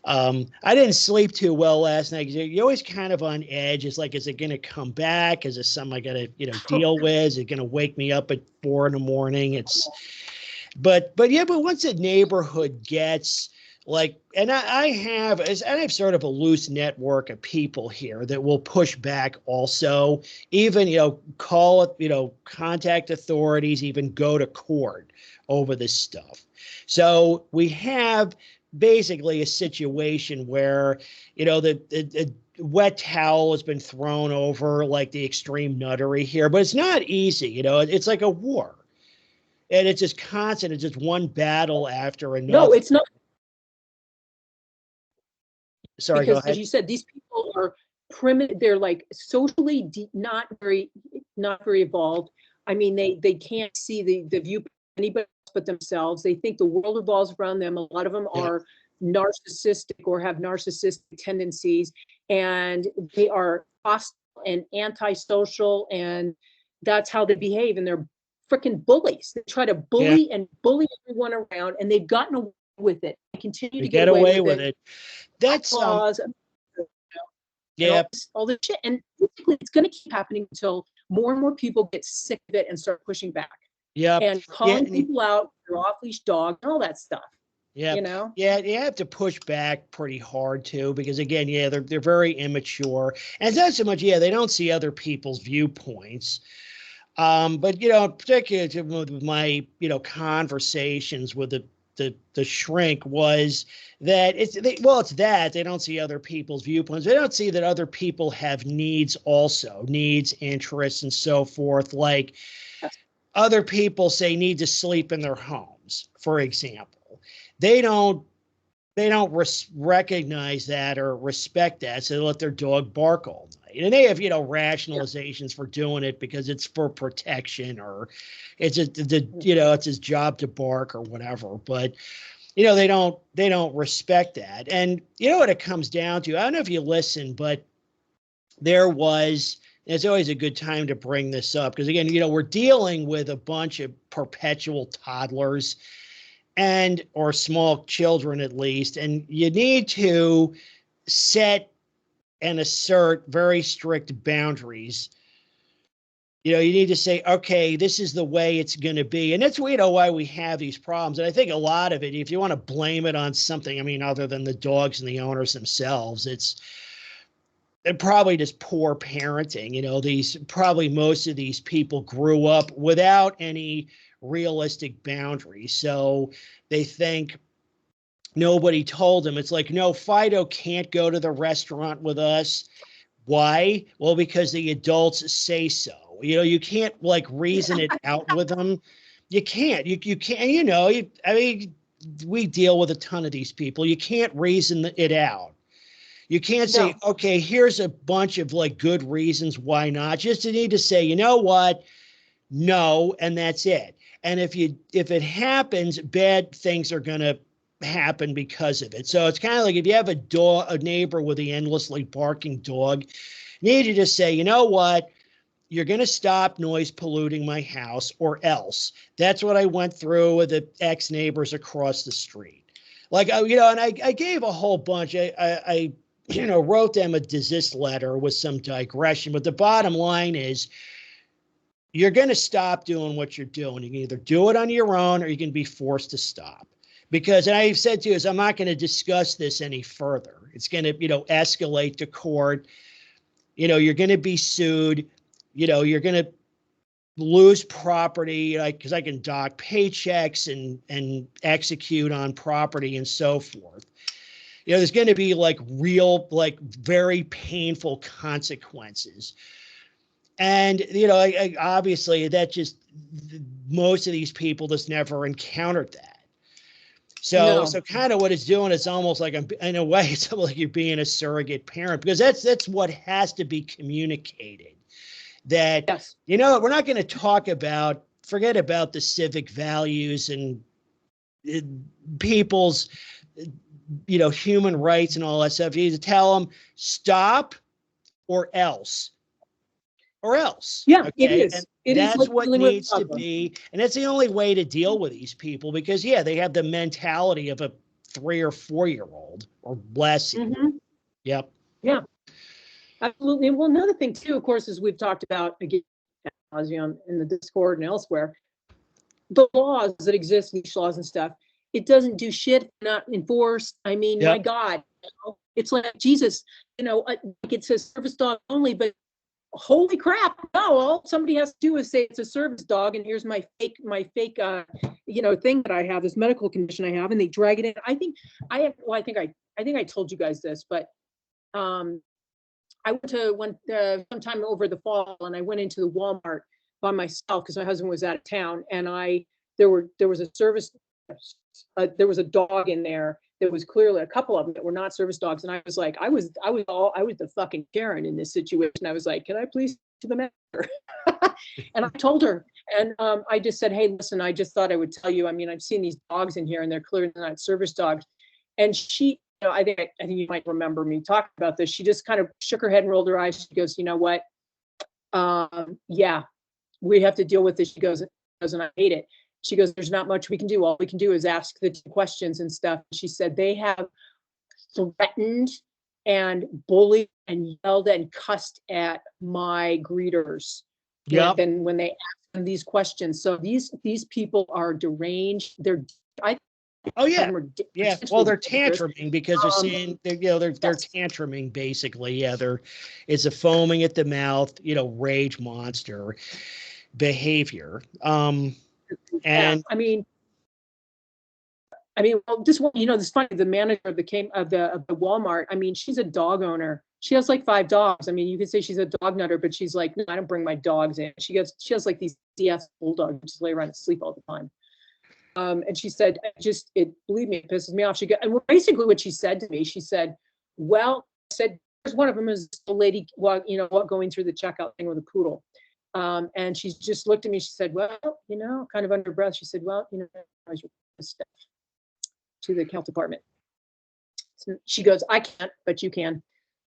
I didn't sleep too well last night. You're always kind of on edge. It's like, is it going to come back? Is it something I got to, deal with? Is it going to wake me up at 4 a.m? But once a neighborhood gets like, and I have sort of a loose network of people here that will push back also, even, call it, contact authorities, even go to court over this stuff. So we have basically a situation where, the wet towel has been thrown over like the extreme nuttery here, but it's not easy. It's like a war. And it's just constant. It's just one battle after another. No, it's not. Sorry, go Because ahead. as you said, these people are primitive. They're like socially not very evolved. I mean, they can't see the view of anybody else but themselves. They think the world revolves around them. A lot of them are narcissistic or have narcissistic tendencies, and they are hostile and antisocial, and that's how they behave. And they're freaking bullies. They try to bully and bully everyone around, and they've gotten away with it. They continue to get away with it. That's laws, all this shit, and it's going to keep happening until more and more people get sick of it and start pushing back. And calling people out, your off-leash dog, and all that stuff. Yeah, you have to push back pretty hard too, because again, they're very immature, and it's not so much they don't see other people's viewpoints. But particularly with my conversations with the shrink was that it's that they don't see other people's viewpoints. They don't see that other people have needs, interests, and so forth. Like other people say need to sleep in their homes, for example. They don't recognize that or respect that, so they let their dog bark all night. And they have, rationalizations for doing it because it's for protection, or it's it's his job to bark or whatever. But they don't respect that. And what it comes down to, I don't know if you listen, but it's always a good time to bring this up because again, we're dealing with a bunch of perpetual toddlers or small children at least, and you need to set and assert very strict boundaries. You need to say, okay, this is the way it's going to be. And that's why we have these problems. And I think a lot of it, if you want to blame it on something, other than the dogs and the owners themselves, it's probably just poor parenting. Most of these people grew up without any realistic boundaries. So they think nobody told them. It's like, no, Fido can't go to the restaurant with us. Why? Well, because the adults say so. You can't reason it out with them. You can't. You can't. We deal with a ton of these people. You can't reason it out. You can't say, okay, here's a bunch of good reasons why not. Just you need to say, you know what? No, and that's it. And if it happens, bad things are going to happen because of it. So it's kind of like if you have a neighbor with an endlessly barking dog, you need to just say, you know what? You're going to stop noise polluting my house or else. That's what I went through with the ex-neighbors across the street. And I gave a whole bunch. I wrote them a desist letter with some digression. But the bottom line is, you're going to stop doing what you're doing. You can either do it on your own or you can be forced to stop. Because, and I've said to you, I'm not going to discuss this any further. It's going to, escalate to court. You're going to be sued. You're going to lose property, because I can dock paychecks and execute on property and so forth. There's going to be real, very painful consequences. And, obviously that just, most of these people just never encountered that. So kind of what it's doing, it's almost like, in a way, it's almost like you're being a surrogate parent, because that's what has to be communicated. that, Yes. you know, we're not going to forget about the civic values and people's, you know, human rights and all that stuff. You need to tell them stop or else. Or else. Yeah, it Okay. is. And It is that's like what dealing with needs to love. be. And that's the only way to deal with these people because, yeah, they have the mentality of a 3 or 4-year-old or less. Mm-hmm. Yep. Yeah, absolutely. And well, another thing too, of course, as we've talked about again in the Discord and elsewhere, the laws that exist, leash laws and stuff, it doesn't do shit, not enforced. I mean, my Yep. God, you know, it's like Jesus, you know, like it says service dog only, but holy crap, no, all somebody has to do is say it's a service dog, and here's my fake, you know, thing that I have, this medical condition I have, and they drag it in. I think I told you guys this, but I went to sometime over the fall, and I went into the Walmart by myself because my husband was out of town, and there was a service, there was a dog in there that was clearly a couple of them that were not service dogs, and I was like, I was the fucking Karen in this situation. I was like, can I please to the matter? And I told her, and I just said, hey, listen, I just thought I would tell you. I mean, I've seen these dogs in here, and they're clearly not service dogs. And she, you know, I think you might remember me talking about this. She just kind of shook her head and rolled her eyes. She goes, you know what? Yeah, we have to deal with this. She goes, and I hate it. She goes, there's not much we can do. All we can do is ask the questions and stuff. She said they have threatened and bullied and yelled and cussed at my greeters. Yep. Then when they ask them these questions. So these people are deranged. Oh yeah. Yeah. Well, they're tantruming because they're seeing, they're yes. tantruming basically. Yeah. It's a foaming at the mouth, you know, rage monster behavior. And yeah, I mean, well, this one, you know, this funny. The manager of the Walmart. I mean, she's a dog owner. She has like 5 dogs. I mean, you could say she's a dog nutter, but she's like, no, I don't bring my dogs in. She has like these DS bulldogs, just lay around and sleep all the time. And she said, believe me, it pisses me off. And basically what she said to me, she said, well, one of them is a lady, you know, going through the checkout thing with a poodle. And she just looked at me. She said, well, you know, kind of under breath, she said, well, you know, how's your stuff to the health department? So she goes, I can't, but you can,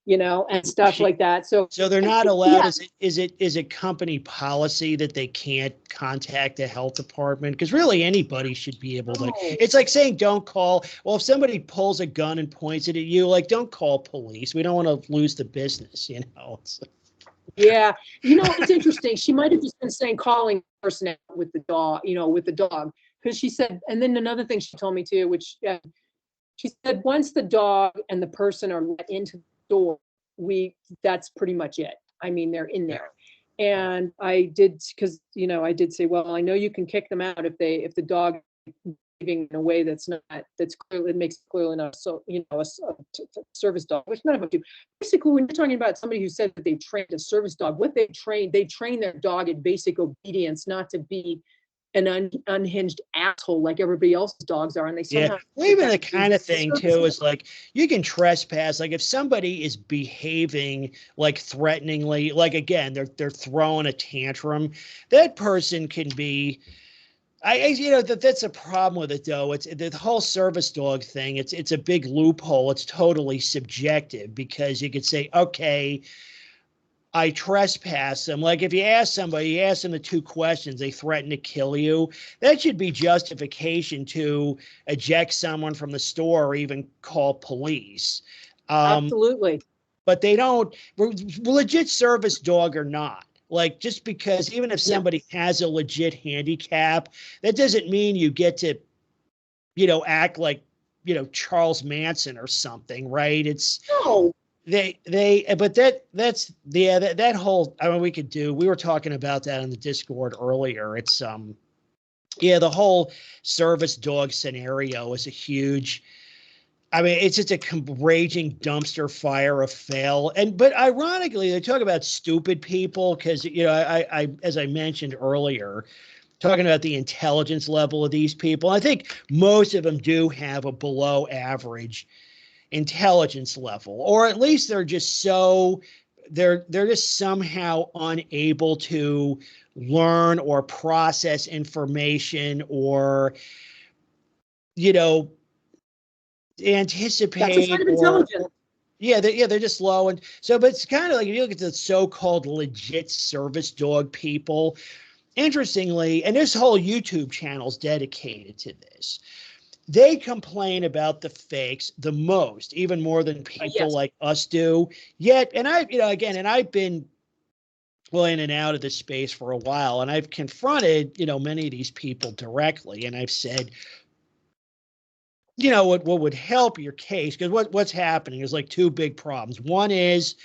you know, and stuff like that. So they're not allowed. Yeah. Is it company policy that they can't contact the health department? Because really anybody should be able to. It's like saying don't call. Well, if somebody pulls a gun and points it at you, like don't call police. We don't want to lose the business, you know. Yeah, you know, it's interesting. She might have just been saying calling person out with the dog, you know, with the dog, because she said. And then another thing she told me too, which she said, once the dog and the person are let into the door, that's pretty much it. I mean, they're in there. And I did, because, you know, I did say, well, I know you can kick them out if the dog behaving in a way that's clearly, it makes it clearly not, so, you know, a service dog, which none of them do. Basically, when you're talking about somebody who said that they've trained a service dog, what they train their dog in basic obedience, not to be an unhinged asshole like everybody else's dogs are. And they somehow even the kind of thing too is like you can trespass. Like if somebody is behaving like threateningly, like again, they're throwing a tantrum, that person can be. You know, that's a problem with it though. It's the whole service dog thing. It's a big loophole. It's totally subjective because you could say, okay, I trespass them. Like if you ask them the 2 questions, they threaten to kill you. That should be justification to eject someone from the store or even call police. Absolutely. But they don't, legit service dog or not. Like just because even if somebody has a legit handicap, that doesn't mean you get to, you know, act like, you know, Charles Manson or something, right? It's no. But that's that whole, I mean, we were talking about that in the Discord earlier. It's the whole service dog scenario is a huge, I mean, it's just a raging dumpster fire of fail. But ironically, they talk about stupid people because, you know, I as I mentioned earlier, talking about the intelligence level of these people, I think most of them do have a below average intelligence level, or at least they're just so they're just somehow unable to learn or process information or, you know, That's a anticipate sign of or intelligence. yeah, they're just low. And so, but it's kind of like if you look at the so-called legit service dog people, interestingly, and this whole YouTube channel is dedicated to this. They complain about the fakes the most, even more than people Yes. like us do. Yet, and I, again, and I've been well in and out of this space for a while, and I've confronted, many of these people directly, and I've said, what would help your case, because what's happening is like two big problems. One is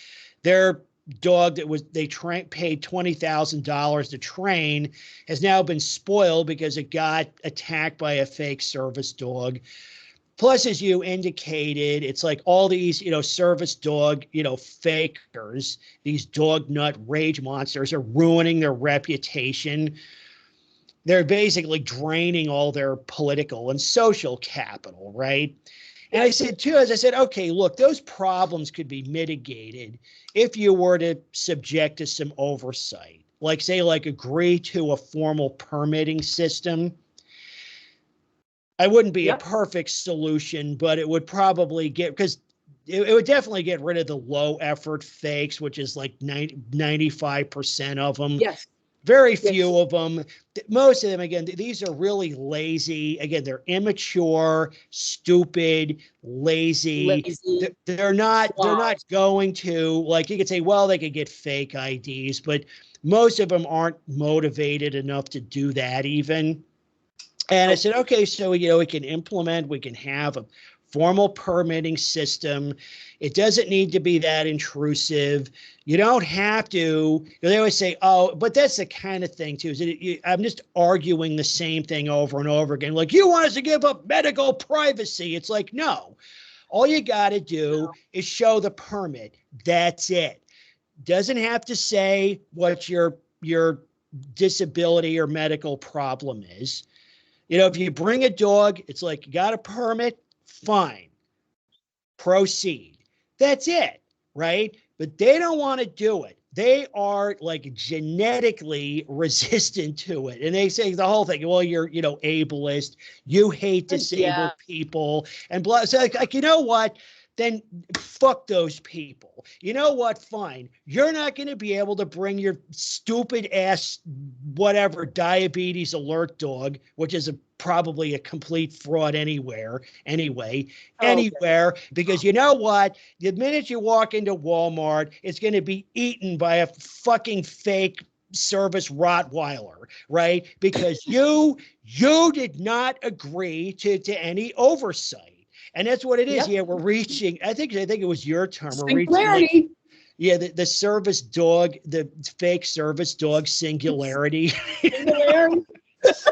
their dog that was paid $20,000 to train has now been spoiled because it got attacked by a fake service dog. Plus, as you indicated, it's like all these, service dog, fakers, these dog nut rage monsters are ruining their reputation. They're basically draining all their political and social capital, right? And I said, too, as I said, okay, look, those problems could be mitigated if you were to subject to some oversight, like, say, like agree to a formal permitting system. I wouldn't be a perfect solution, but it would probably because it would definitely get rid of the low effort fakes, which is like 95% of them. Yes. Very few of them. Most of them, again, these are really lazy. Again, they're immature, stupid, lazy. They're not going to, like, you could say, well, they could get fake IDs, but most of them aren't motivated enough to do that even. And I said, okay, so, we can have a formal permitting system. It doesn't need to be that intrusive. You don't have to. They always say, oh, but that's the kind of thing, too. I'm just arguing the same thing over and over again. Like, you want us to give up medical privacy. It's like, no. All you got to do is show the permit. That's it. Doesn't have to say what your disability or medical problem is. If you bring a dog, it's like, you got a permit, fine, proceed. That's it, right? But they don't want to do it. They are like genetically resistant to it. And they say the whole thing, well, you're, ableist, you hate disabled people, and blah. So like, you know what? Then fuck those people. You know what? Fine. You're not going to be able to bring your stupid ass, whatever, diabetes alert dog, which is probably a complete fraud anywhere, because you know what? The minute you walk into Walmart, it's going to be eaten by a fucking fake service Rottweiler, right? Because you did not agree to any oversight. And that's what it is. Yeah, we're reaching. I think it was your term. We're reaching. The service dog, the fake service dog singularity. It's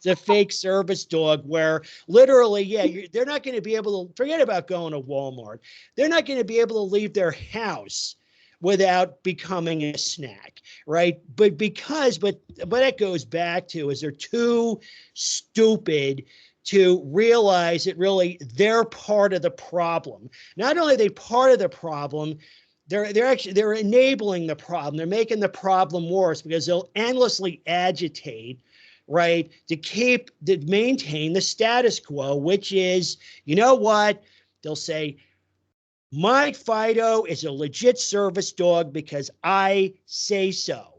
a fake service dog where literally, they're not going to be able to forget about going to Walmart. They're not going to be able to leave their house without becoming a snack, right? But that goes back to is they're too stupid to realize that really they're part of the problem. Not only are they part of the problem, they're enabling the problem. They're making the problem worse because they'll endlessly agitate, right, to maintain the status quo, which is, you know what? They'll say, my Fido is a legit service dog because I say so.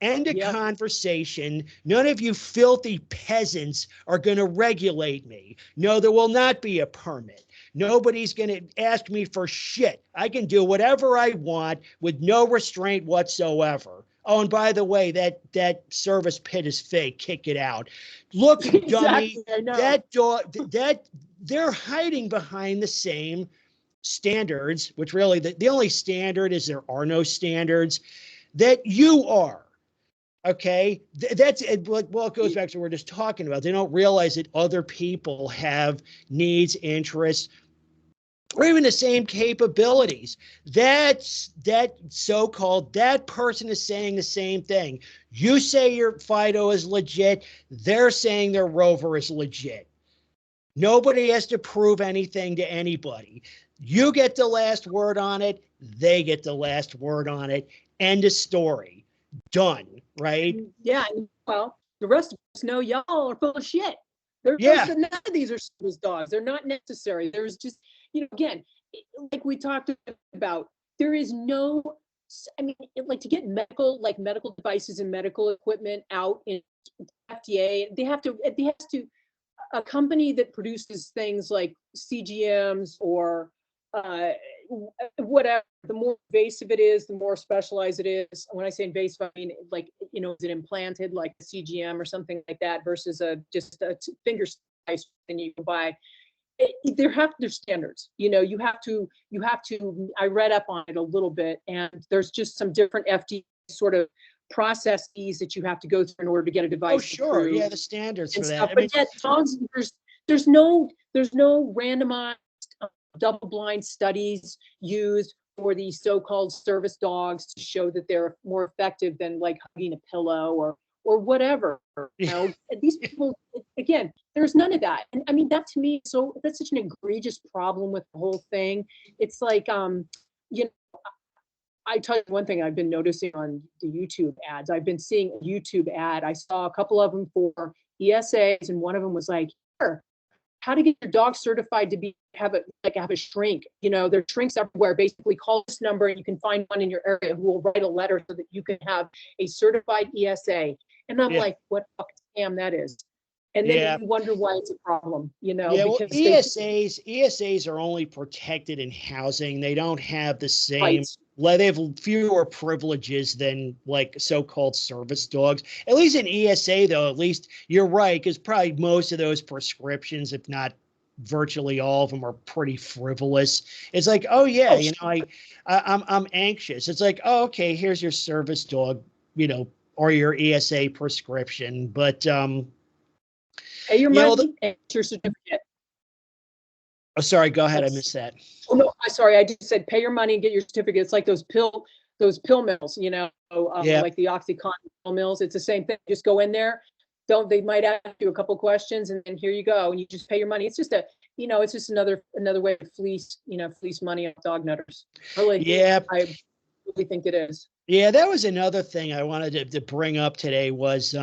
End of conversation. None of you filthy peasants are going to regulate me. No, there will not be a permit. Nobody's going to ask me for shit. I can do whatever I want with no restraint whatsoever. Oh, and by the way, that service pit is fake. Kick it out. Look, dummy, that dog, they're hiding behind the same standards, which really the only standard is there are no standards that you are. Okay, that's it. Well, it goes back to what we're just talking about. They don't realize that other people have needs, interests, or even the same capabilities. That person is saying the same thing. You say your Fido is legit. They're saying their Rover is legit. Nobody has to prove anything to anybody. You get the last word on it. they get the last word on it. End of story. Done, right? Yeah. Well, the rest of us know y'all are full of shit. Yeah. None of these are service dogs. They're not necessary. There's just, again, like we talked about, there is no, I mean, like to get medical devices and medical equipment out in FDA, they have to, a company that produces things like CGMs or uh, whatever, the more invasive it is, the more specialized it is. When I say invasive, I mean, like, is it implanted like a CGM or something like that versus just a finger slice and you can buy. There's standards. I read up on it a little bit, and there's just some different FDA sort of processes that you have to go through in order to get a device. Oh, sure. Approved Yeah, the standards for that. stuff. But yet, dogs, there's no randomized double-blind studies used for these so-called service dogs to show that they're more effective than like hugging a pillow or whatever. These people, again, there's none of that. And I mean, that to me, that's such an egregious problem with the whole thing. It's like, I tell you one thing I've been noticing on the YouTube ads. I've been seeing a YouTube ad. I saw a couple of them for ESAs, and one of them was like, here, how to get your dog certified to have a shrink. There's shrinks everywhere. Basically, call this number and you can find one in your area who will write a letter so that you can have a certified ESA. And I'm like, what fucking scam that is? And then you wonder why it's a problem, well, because ESAs are only protected in housing. They don't have the same, rights. They have fewer privileges than like so-called service dogs. At least in ESA, though, at least you're right, because probably most of those prescriptions, if not virtually all of them, are pretty frivolous. It's like, oh yeah, I'm anxious. It's like, oh, okay, here's your service dog, or your ESA prescription, but pay your money and your certificate. Oh, sorry. Go ahead. I missed that. Oh no, sorry. I just said pay your money and get your certificate. It's like those pill mills, like the OxyContin pill mills. It's the same thing. Just go in there. They might ask you a couple questions, and then here you go, and you just pay your money. It's just it's just another way to fleece money off dog nutters. Really, I really think it is. Yeah, that was another thing I wanted to bring up today was,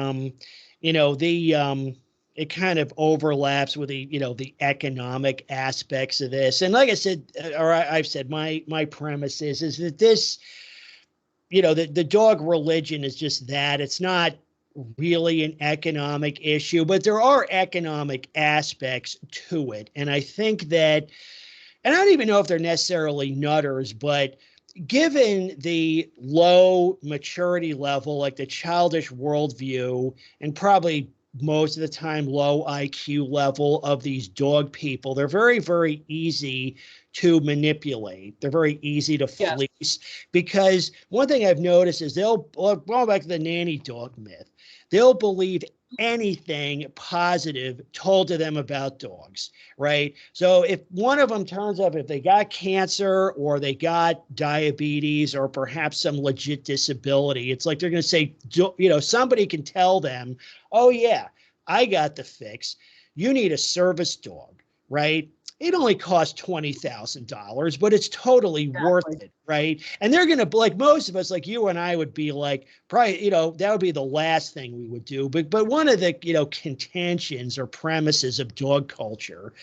it kind of overlaps with the economic aspects of this. And like I said, or I've said, my premise is that this, the dog religion is just that. It's not really an economic issue, but there are economic aspects to it. And I think that, and I don't even know if they're necessarily nutters, but given the low maturity level, like the childish worldview, and probably most of the time low IQ level of these dog people, they're very, very easy to manipulate. They're very easy to fleece, because one thing I've noticed is going back to the nanny dog myth, they'll believe anything positive told to them about dogs, right? So if one of them turns up, if they got cancer or they got diabetes or perhaps some legit disability, it's like they're going to say, somebody can tell them, oh yeah, I got the fix. You need a service dog, right? It only costs $20,000, but it's totally worth it, right? And they're going to, like most of us, like you and I would be like, probably, that would be the last thing we would do. But one of the, contentions or premises of dog culture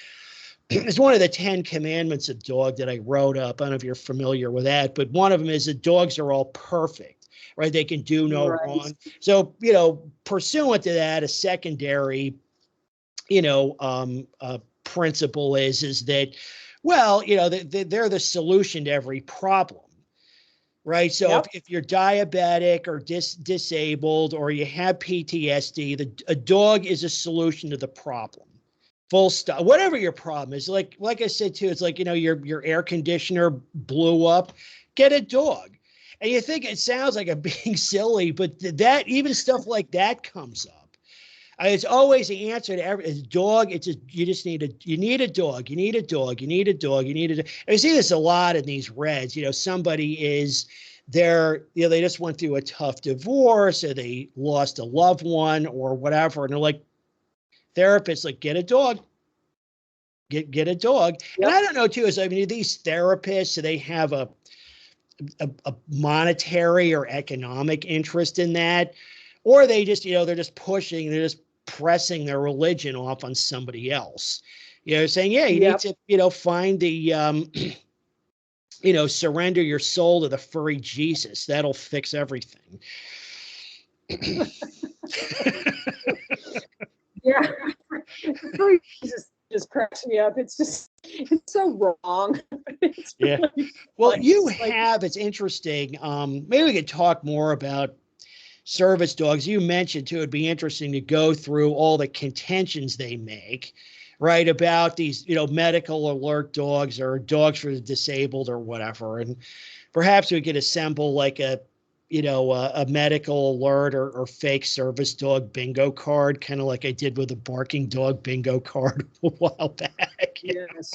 is one of the 10 commandments of dog that I wrote up. I don't know if you're familiar with that, but one of them is that dogs are all perfect, right? They can do no wrong. So, pursuant to that, a secondary, principle is that, well, they're the solution to every problem, right? So if you're diabetic or disabled or you have PTSD, a dog is a solution to the problem. Full stop. Whatever your problem is, like I said too, it's like, your air conditioner blew up, get a dog. And you think it sounds like I'm being silly, but that even stuff like that comes up. It's always the answer to every dog. It's you need a dog. You need a dog. You need a dog. You need a. I see this a lot in these reds. Somebody is they just went through a tough divorce, or they lost a loved one, or whatever, and they're like, therapists, like, get a dog. Get a dog. And I don't know too. Is these therapists, so they have a a monetary or economic interest in that, or they just, they're just pressing their religion off on somebody else. Saying, yeah, you need to, find the, surrender your soul to the furry Jesus. That'll fix everything. Yeah. Furry Jesus just cracks me up. It's so wrong. It's really well, it's interesting. Maybe we could talk more about service dogs. You mentioned too, it'd be interesting to go through all the contentions they make, right, about these, medical alert dogs or dogs for the disabled or whatever. And perhaps we could assemble like a medical alert or fake service dog bingo card, kind of like I did with the barking dog bingo card a while back. Yes.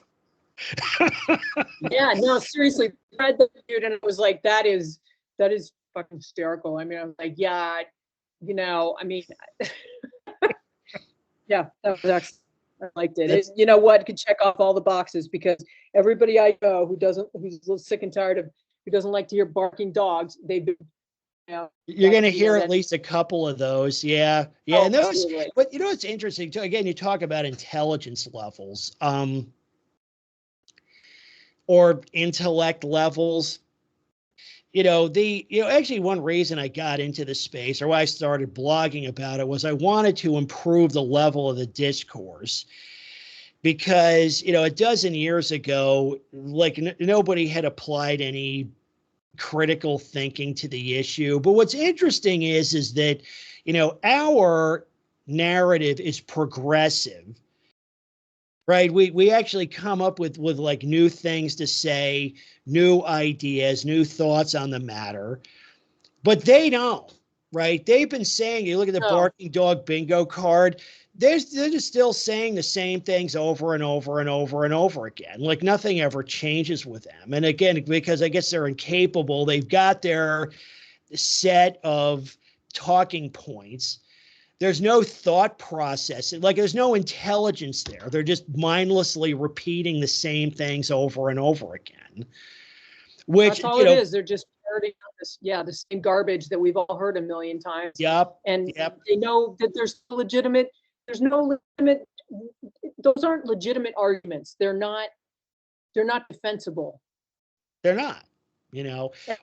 Yeah, no, seriously, I read the dude and it was like, that is fucking hysterical. I mean, I'm like, yeah, I mean, yeah, that was excellent. I liked it. You know what? Could check off all the boxes, because everybody I know who's a little sick and tired of, who doesn't like to hear barking dogs, they've been. You're going to hear at least a couple of those. Yeah. Oh, and those, absolutely. but it's interesting too. Again, you talk about intelligence levels, or intellect levels. Actually one reason I got into the space, or why I started blogging about it, was I wanted to improve the level of the discourse. Because, a dozen years ago, like nobody had applied any critical thinking to the issue. But what's interesting is that, our narrative is progressive, right? We actually come up with like new things to say, new ideas, new thoughts on the matter, but they don't, right? They've been saying, you look at the barking dog bingo card, they're just still saying the same things over and over and over and over again. Like nothing ever changes with them. And again, because I guess they're incapable, they've got their set of talking points. There's no thought process. Like there's no intelligence there. They're just mindlessly repeating the same things over and over again. Which, that's all it is. They're just parroting this, the same garbage that we've all heard a million times. Yep. And they know that there's no legitimate, those aren't legitimate arguments. They're not defensible. They're not,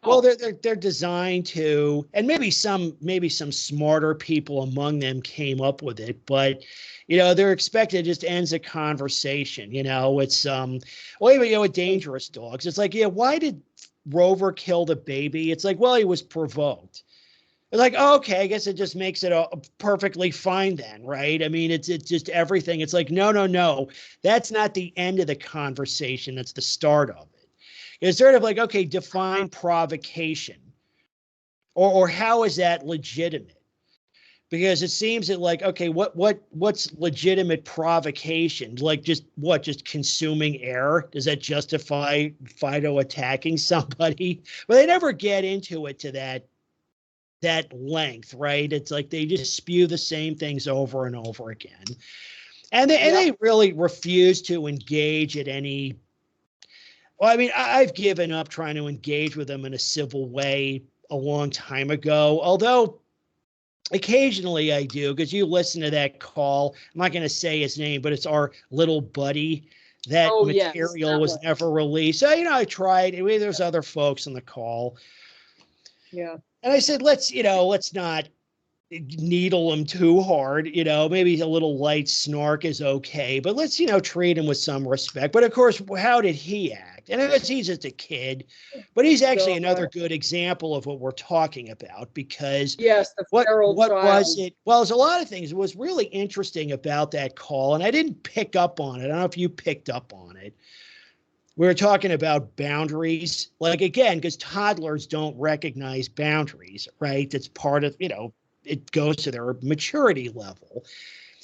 well, they're designed to, and maybe some smarter people among them came up with it, but they're expected to just ends a conversation. It's even with dangerous dogs, it's like, why did Rover kill the baby? It's like, well, he was provoked. It's like, okay, I guess it just makes it perfectly fine then, right? I mean, it's just everything. It's like, no, that's not the end of the conversation. That's the start of it. It's sort of like, okay, define provocation, or how is that legitimate? Because it seems that like, okay, what's legitimate provocation? Like just consuming air? Does that justify Fido attacking somebody? But they never get into it to that length, right? It's like they just spew the same things over and over again. And they really refuse to engage at any. Well, I mean, I've given up trying to engage with them in a civil way a long time ago, although occasionally I do, because you listen to that call. I'm not going to say his name, but it's our little buddy. That material was never released. So, I tried. There's other folks on the call. Yeah. And I said, let's not needle him too hard. Maybe a little light snark is okay, but let's, treat him with some respect. But of course, how did he act? And he's just a kid, but he's actually another good example of what we're talking about, because what was it? Well, there's a lot of things. It was really interesting about that call, and I didn't pick up on it. I don't know if you picked up on it. We were talking about boundaries, like, again, because toddlers don't recognize boundaries, right? That's part of, it goes to their maturity level.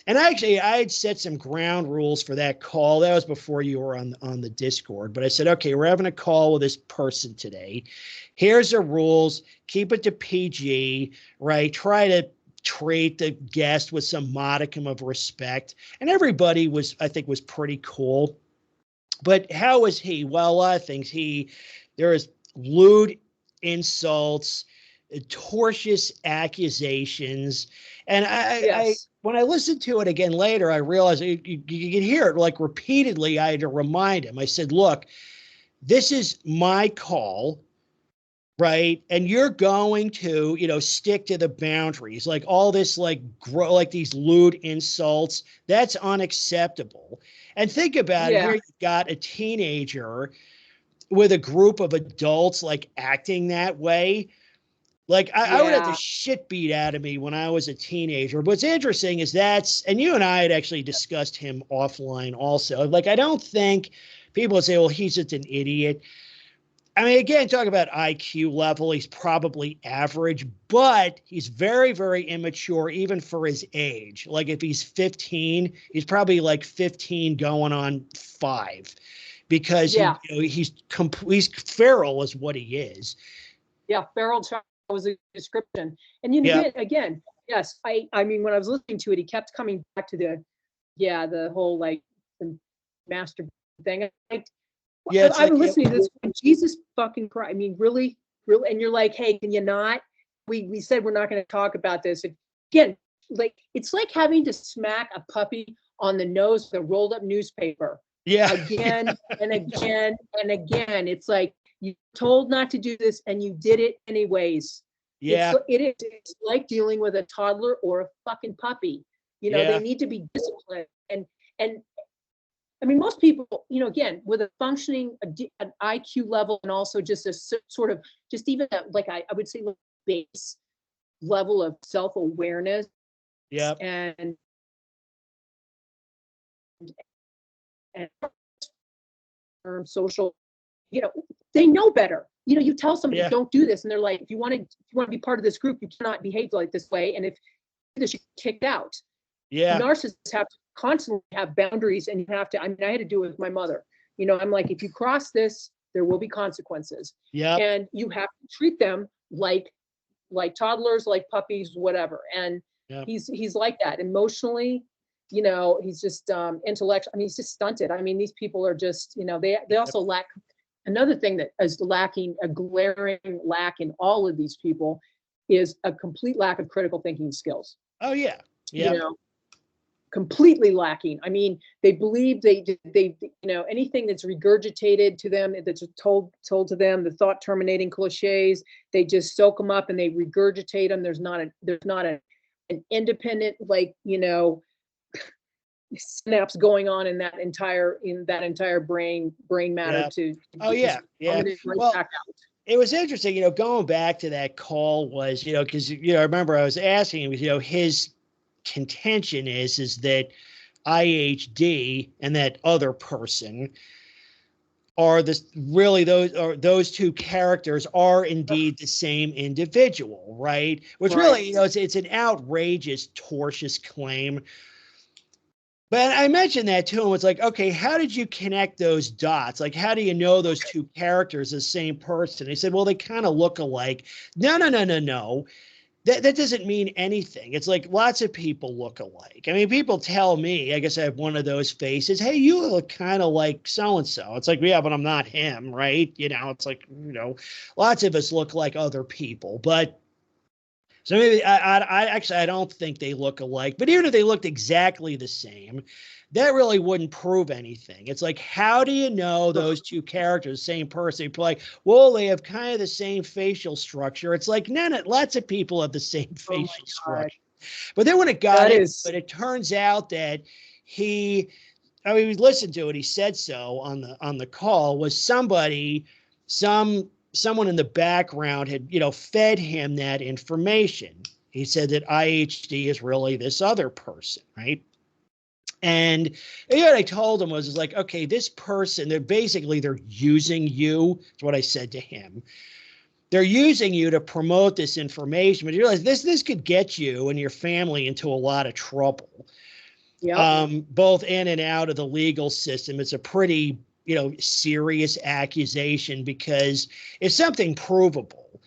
And actually, I had set some ground rules for that call. That was before you were on the Discord. But I said, okay, we're having a call with this person today. Here's the rules. Keep it to PG, right? Try to treat the guest with some modicum of respect. And everybody was pretty cool. But how was he? Well, a lot of things. There is lewd insults, tortious accusations. And Yes. when I listened to it again later, I realized you can hear it like repeatedly. I had to remind him. I said, look, this is my call, right? And you're going to, stick to the boundaries. Like all this, like these lewd insults, that's unacceptable. And think about it. Yeah. Here you've got a teenager with a group of adults like acting that way. Like I would have the Yeah. shit beat out of me when I was a teenager. What's interesting is and you and I had actually discussed him offline also. Like, I don't think people would say, well, he's just an idiot. I mean, again, talk about IQ level. He's probably average, but he's very, very immature, even for his age. Like if he's 15, he's probably like 15 going on 5 because Yeah. he's feral is what he is. Yeah. Feral child was a description. And Yeah. again, yes, I mean, when I was listening to it, he kept coming back to the whole like the master thing. Yeah, it's I've like been listening to this. Jesus fucking Christ. I mean, really, really. And you're like, hey, can you not? We said we're not going to talk about this again. Like, it's like having to smack a puppy on the nose with a rolled up newspaper. Yeah. Again and again and again. It's like you told not to do this and you did it anyways. Yeah. It's like dealing with a toddler or a fucking puppy. They need to be disciplined and I mean, most people, again, with a functioning an IQ level and also just a sort of, just even I would say, base level of self-awareness Yeah. and social, they know better. You tell somebody, Yeah. don't do this, and they're like, if you want to be part of this group, you cannot behave like this way, and if this, you're kicked out. Yeah. Narcissists have to constantly have boundaries, and you have to. I mean, I had to do it with my mother. I'm like, if you cross this, there will be consequences. Yeah. And you have to treat them like toddlers, like puppies, whatever. And Yep. he's like that emotionally. He's just intellectual. I mean, he's just stunted. I mean, these people are just, they also lack. Another thing that is lacking, a glaring lack in all of these people, is a complete lack of critical thinking skills. Oh yeah. Yeah. Completely lacking. I mean, they believe they anything that's regurgitated to them, that's told to them, the thought terminating cliches, they just soak them up and they regurgitate them. There's not an independent synapse going on in that entire brain matter. Yeah. To Oh yeah. Yeah. Well, back out. It was interesting, going back to that call was, because, I remember I was asking him, his contention is that IHD and that other person are those two characters are indeed the same individual, right? Which really, it's an outrageous, tortious claim. But I mentioned that to him. It's like, okay, how did you connect those dots? Like, how do you know those two characters are the same person? He said, well, they kind of look alike. No. That doesn't mean anything. It's like lots of people look alike. I mean, people tell me, I guess I have one of those faces. Hey, you look kind of like so-and-so. It's like, yeah, but I'm not him, right? It's like, lots of us look like other people. But so maybe I don't think they look alike. But even if they looked exactly the same, that really wouldn't prove anything. It's like, how do you know those two characters, same person? You're like, well, they have kind of the same facial structure. It's like, lots of people have the same facial structure. But then when it got but it turns out that we listened to it. He said so on the call, was someone in the background had, fed him that information. He said that IHD is really this other person, right? And what I told him was like, okay, this person, they're using you. That's what I said to him. They're using you to promote this information, but you realize this could get you and your family into a lot of trouble. Yep. Both in and out of the legal system. It's a pretty, serious accusation because it's something provable,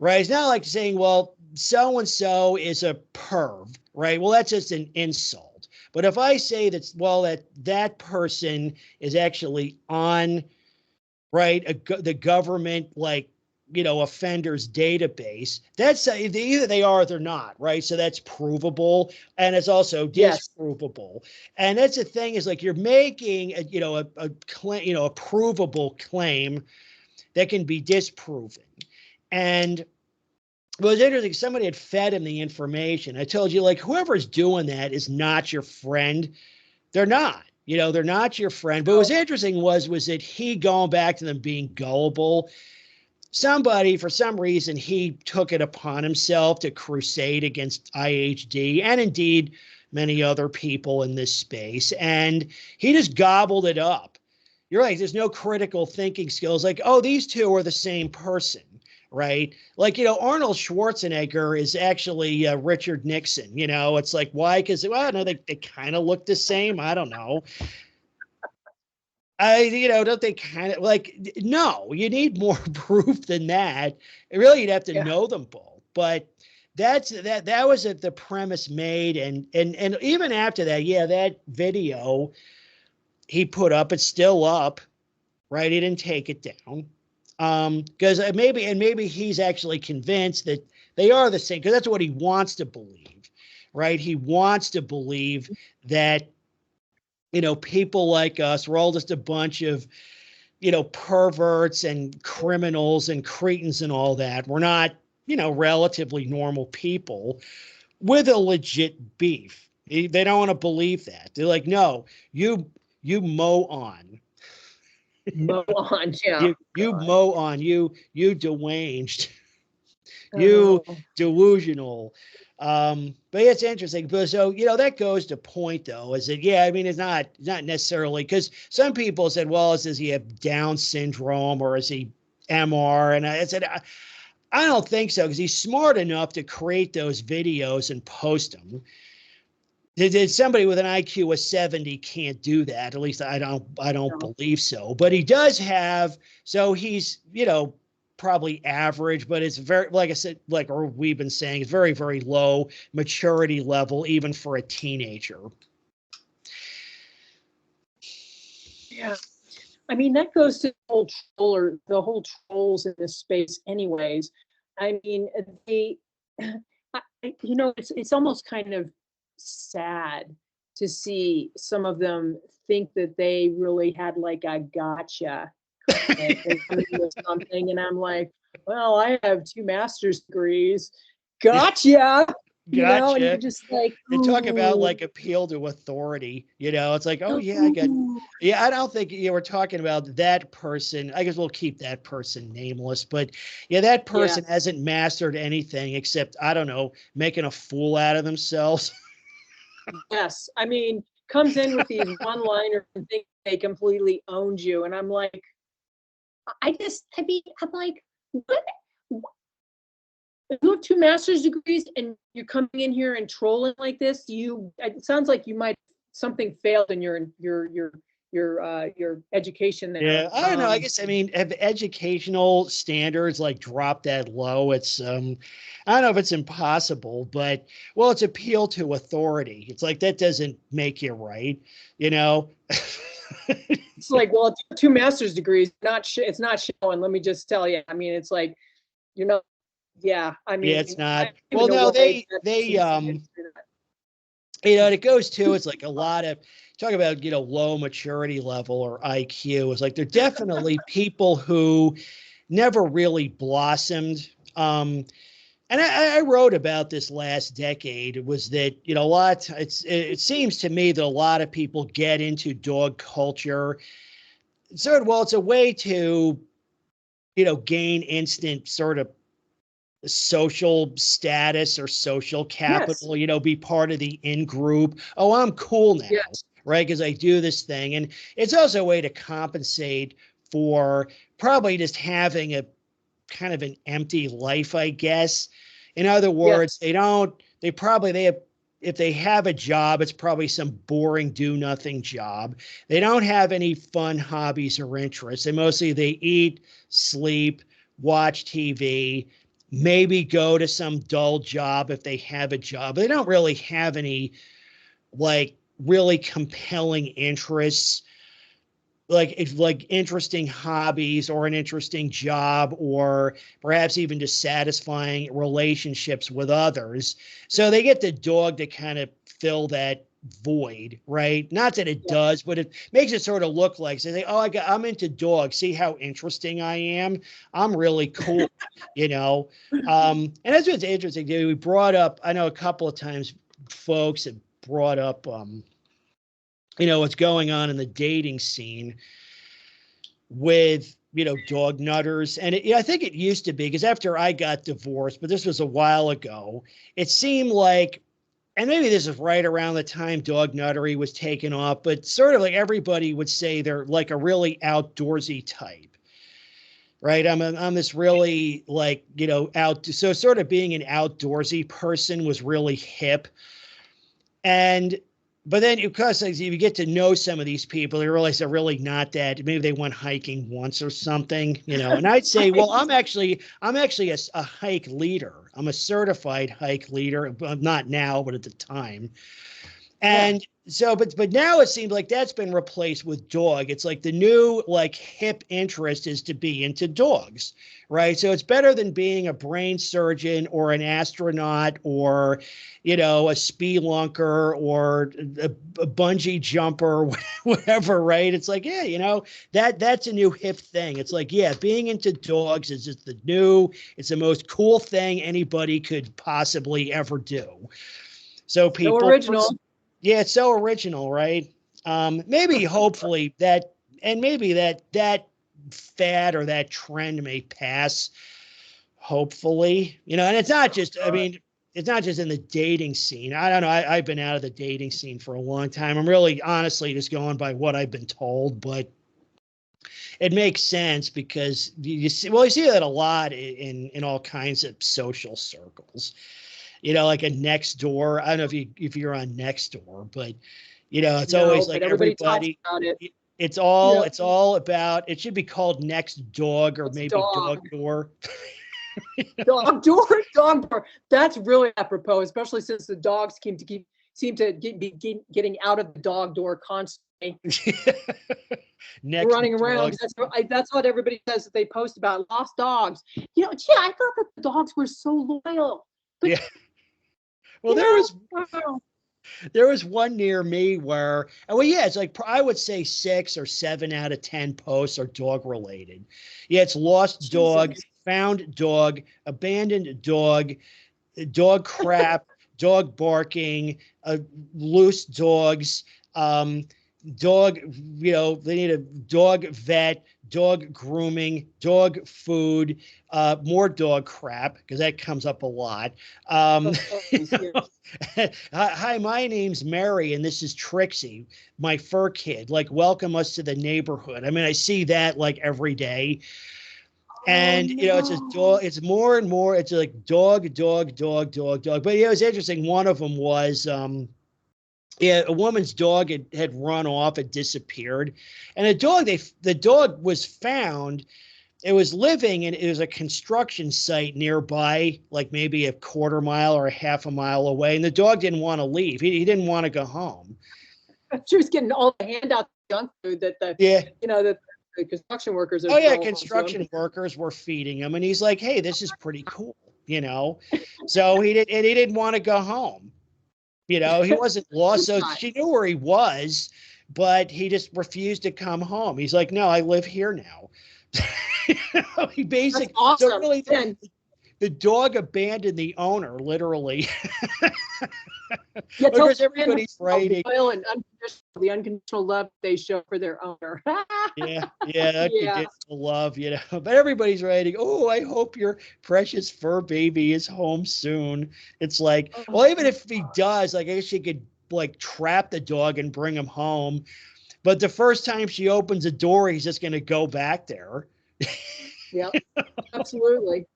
right? It's not like saying, well, so-and-so is a perv, right? Well, that's just an insult. But if I say that person is actually on, right, the government, offenders database. That's either they are or they're not, right? So that's provable, and it's also disprovable. And that's the thing, is like you're making a claim, a provable claim that can be disproven. And well, it's interesting. Somebody had fed him the information. I told you, like, whoever's doing that is not your friend. They're not. They're not your friend. But what was interesting was that he, going back to them being gullible, somebody, for some reason, he took it upon himself to crusade against IHD, and indeed many other people in this space. And he just gobbled it up. You're right. There's no critical thinking skills. Like, oh, these two are the same person. Right. Like, Arnold Schwarzenegger is actually Richard Nixon. It's like, why? Because, well, no, they kind of look the same. I don't know. Don't they kind of like, no, you need more proof than that. Really, you'd have to know them both. But that was the premise made. And even after that, that video he put up, it's still up, right? He didn't take it down. Because maybe he's actually convinced that they are the same, because that's what he wants to believe, right? He wants to believe that, people like us, we're all just a bunch of, perverts and criminals and cretins and all that. We're not, relatively normal people with a legit beef. They don't want to believe that. They're like, no, you mow on. Mow on, yeah. You mow on, you deranged, you delusional. But it's interesting. But so, that goes to point, though, is that, it's not necessarily, because some people said, well, does he have Down syndrome, or is he MR? And I said, I don't think so, because he's smart enough to create those videos and post them. Somebody with an IQ of 70 can't do that. At least I don't believe so. But he does have, so he's, probably average, but it's very, like I said, or we've been saying, it's very, very low maturity level, even for a teenager. Yeah. I mean, that goes to the whole trolls in this space anyways. I mean, it's almost kind of sad to see some of them think that they really had like a gotcha something, and I'm like, well, I have 2 master's degrees. Gotcha. Gotcha. And you're just like, they talk about like appeal to authority. It's like, oh yeah, I don't think we're talking about that person. I guess we'll keep that person nameless, but that person hasn't mastered anything except, I don't know, making a fool out of themselves. Yes, I mean, comes in with these one-liners and think they completely owned you, and I'm like, I'm like, what? You have 2 master's degrees and you're coming in here and trolling like this? It sounds like you might something failed in your education there. Yeah, I don't know. I guess, have educational standards like dropped that low? It's I don't know if it's impossible, but it's appeal to authority. It's like, that doesn't make you right, It's like, well, 2 master's degrees, it's not showing. Let me just tell you. I mean, it's like, yeah. I mean, it's not. Well, no, they it goes to, it's like a lot of talk about, low maturity level or IQ. It's like, they're definitely people who never really blossomed. And I wrote about this last decade. It was that, it seems to me that a lot of people get into dog culture. So, it's a way to, gain instant sort of social status or social capital, be part of the in-group. Oh, I'm cool now, right? Because I do this thing. And it's also a way to compensate for probably just having a kind of an empty life, I guess. In other words, if they have a job, it's probably some boring do-nothing job. They don't have any fun hobbies or interests. They eat, sleep, watch TV, maybe go to some dull job if they have a job. They don't really have any like really compelling interests like interesting hobbies or an interesting job, or perhaps even just satisfying relationships with others. So they get the dog to kind of fill that void, right? Not that it Yeah. does, but it makes it sort of look like, so they, oh, I'm into dogs. See how interesting I am? I'm really cool, you know? And that's what's interesting. We brought up, I know a couple of times folks have brought up, what's going on in the dating scene with, dog nutters. And I think it used to be, because after I got divorced, but this was a while ago, it seemed like, and maybe this is right around the time dog nuttery was taken off, but sort of like everybody would say they're like a really outdoorsy type, right? I'm this really like, so sort of being an outdoorsy person was really hip. But then, because as you get to know some of these people, you realize they're really not that. Maybe they went hiking once or something, And I'd say, well, I'm actually a hike leader. I'm a certified hike leader. Not now, but at the time. And so, but now it seems like that's been replaced with dog. It's like the new like hip interest is to be into dogs, right? So it's better than being a brain surgeon or an astronaut or, a spelunker or a bungee jumper, or whatever, right? It's like, yeah, that's a new hip thing. It's like, yeah, being into dogs is just it's the most cool thing anybody could possibly ever do. So people, So original. yeah, it's so original, right? Maybe hopefully that, and maybe that fad or that trend may pass, hopefully, and it's not just, I mean, it's not just in the dating scene. I don't know. I've been out of the dating scene for a long time. I'm really honestly just going by what I've been told, but it makes sense because you see that a lot in all kinds of social circles. Like a next door. I don't know if you're on next door, but it's always like everybody talks everybody. about it. It's all about. It should be called Next Dog, or It's maybe dog. Dog Door. Dog door. That's really apropos, especially since the dogs seem to be getting out of the dog door constantly. Next running around. That's what everybody says that they post about lost dogs. I thought that the dogs were so loyal. But, yeah. Well, there was one near me where, well, yeah, it's like I would say 6 or 7 out of 10 posts are dog related. Yeah, it's lost dog, found dog, abandoned dog, dog crap, dog barking, loose dogs, dog, they need a dog vet, dog grooming, dog food, more dog crap, because that comes up a lot. Hi, my name's Mary, and this is Trixie, my fur kid. Like, welcome us to the neighborhood. I mean, I see that like every day. And it's just dog. It's more and more. It's like dog, dog, dog, dog, dog. But it was interesting. One of them was, a woman's dog had run off. It disappeared, and the dog was found. It was living, and it was a construction site nearby, like maybe a quarter mile or a half a mile away. And the dog didn't want to leave. He didn't want to go home. She was getting all the handout junk food that the construction workers are. Oh yeah, construction workers were feeding him, and he's like, "Hey, this is pretty cool," So he didn't want to go home. He wasn't lost, so she knew where he was, but he just refused to come home. He's like, "No, I live here now." He basically, that's awesome. So really, the dog abandoned the owner, literally. Because everybody's writing. The unconditional love they show for their owner. Unconditional love, But everybody's writing, "Oh, I hope your precious fur baby is home soon." It's like, well, even if he does, like, I guess she could like trap the dog and bring him home. But the first time she opens a door, he's just going to go back there. Yeah, absolutely.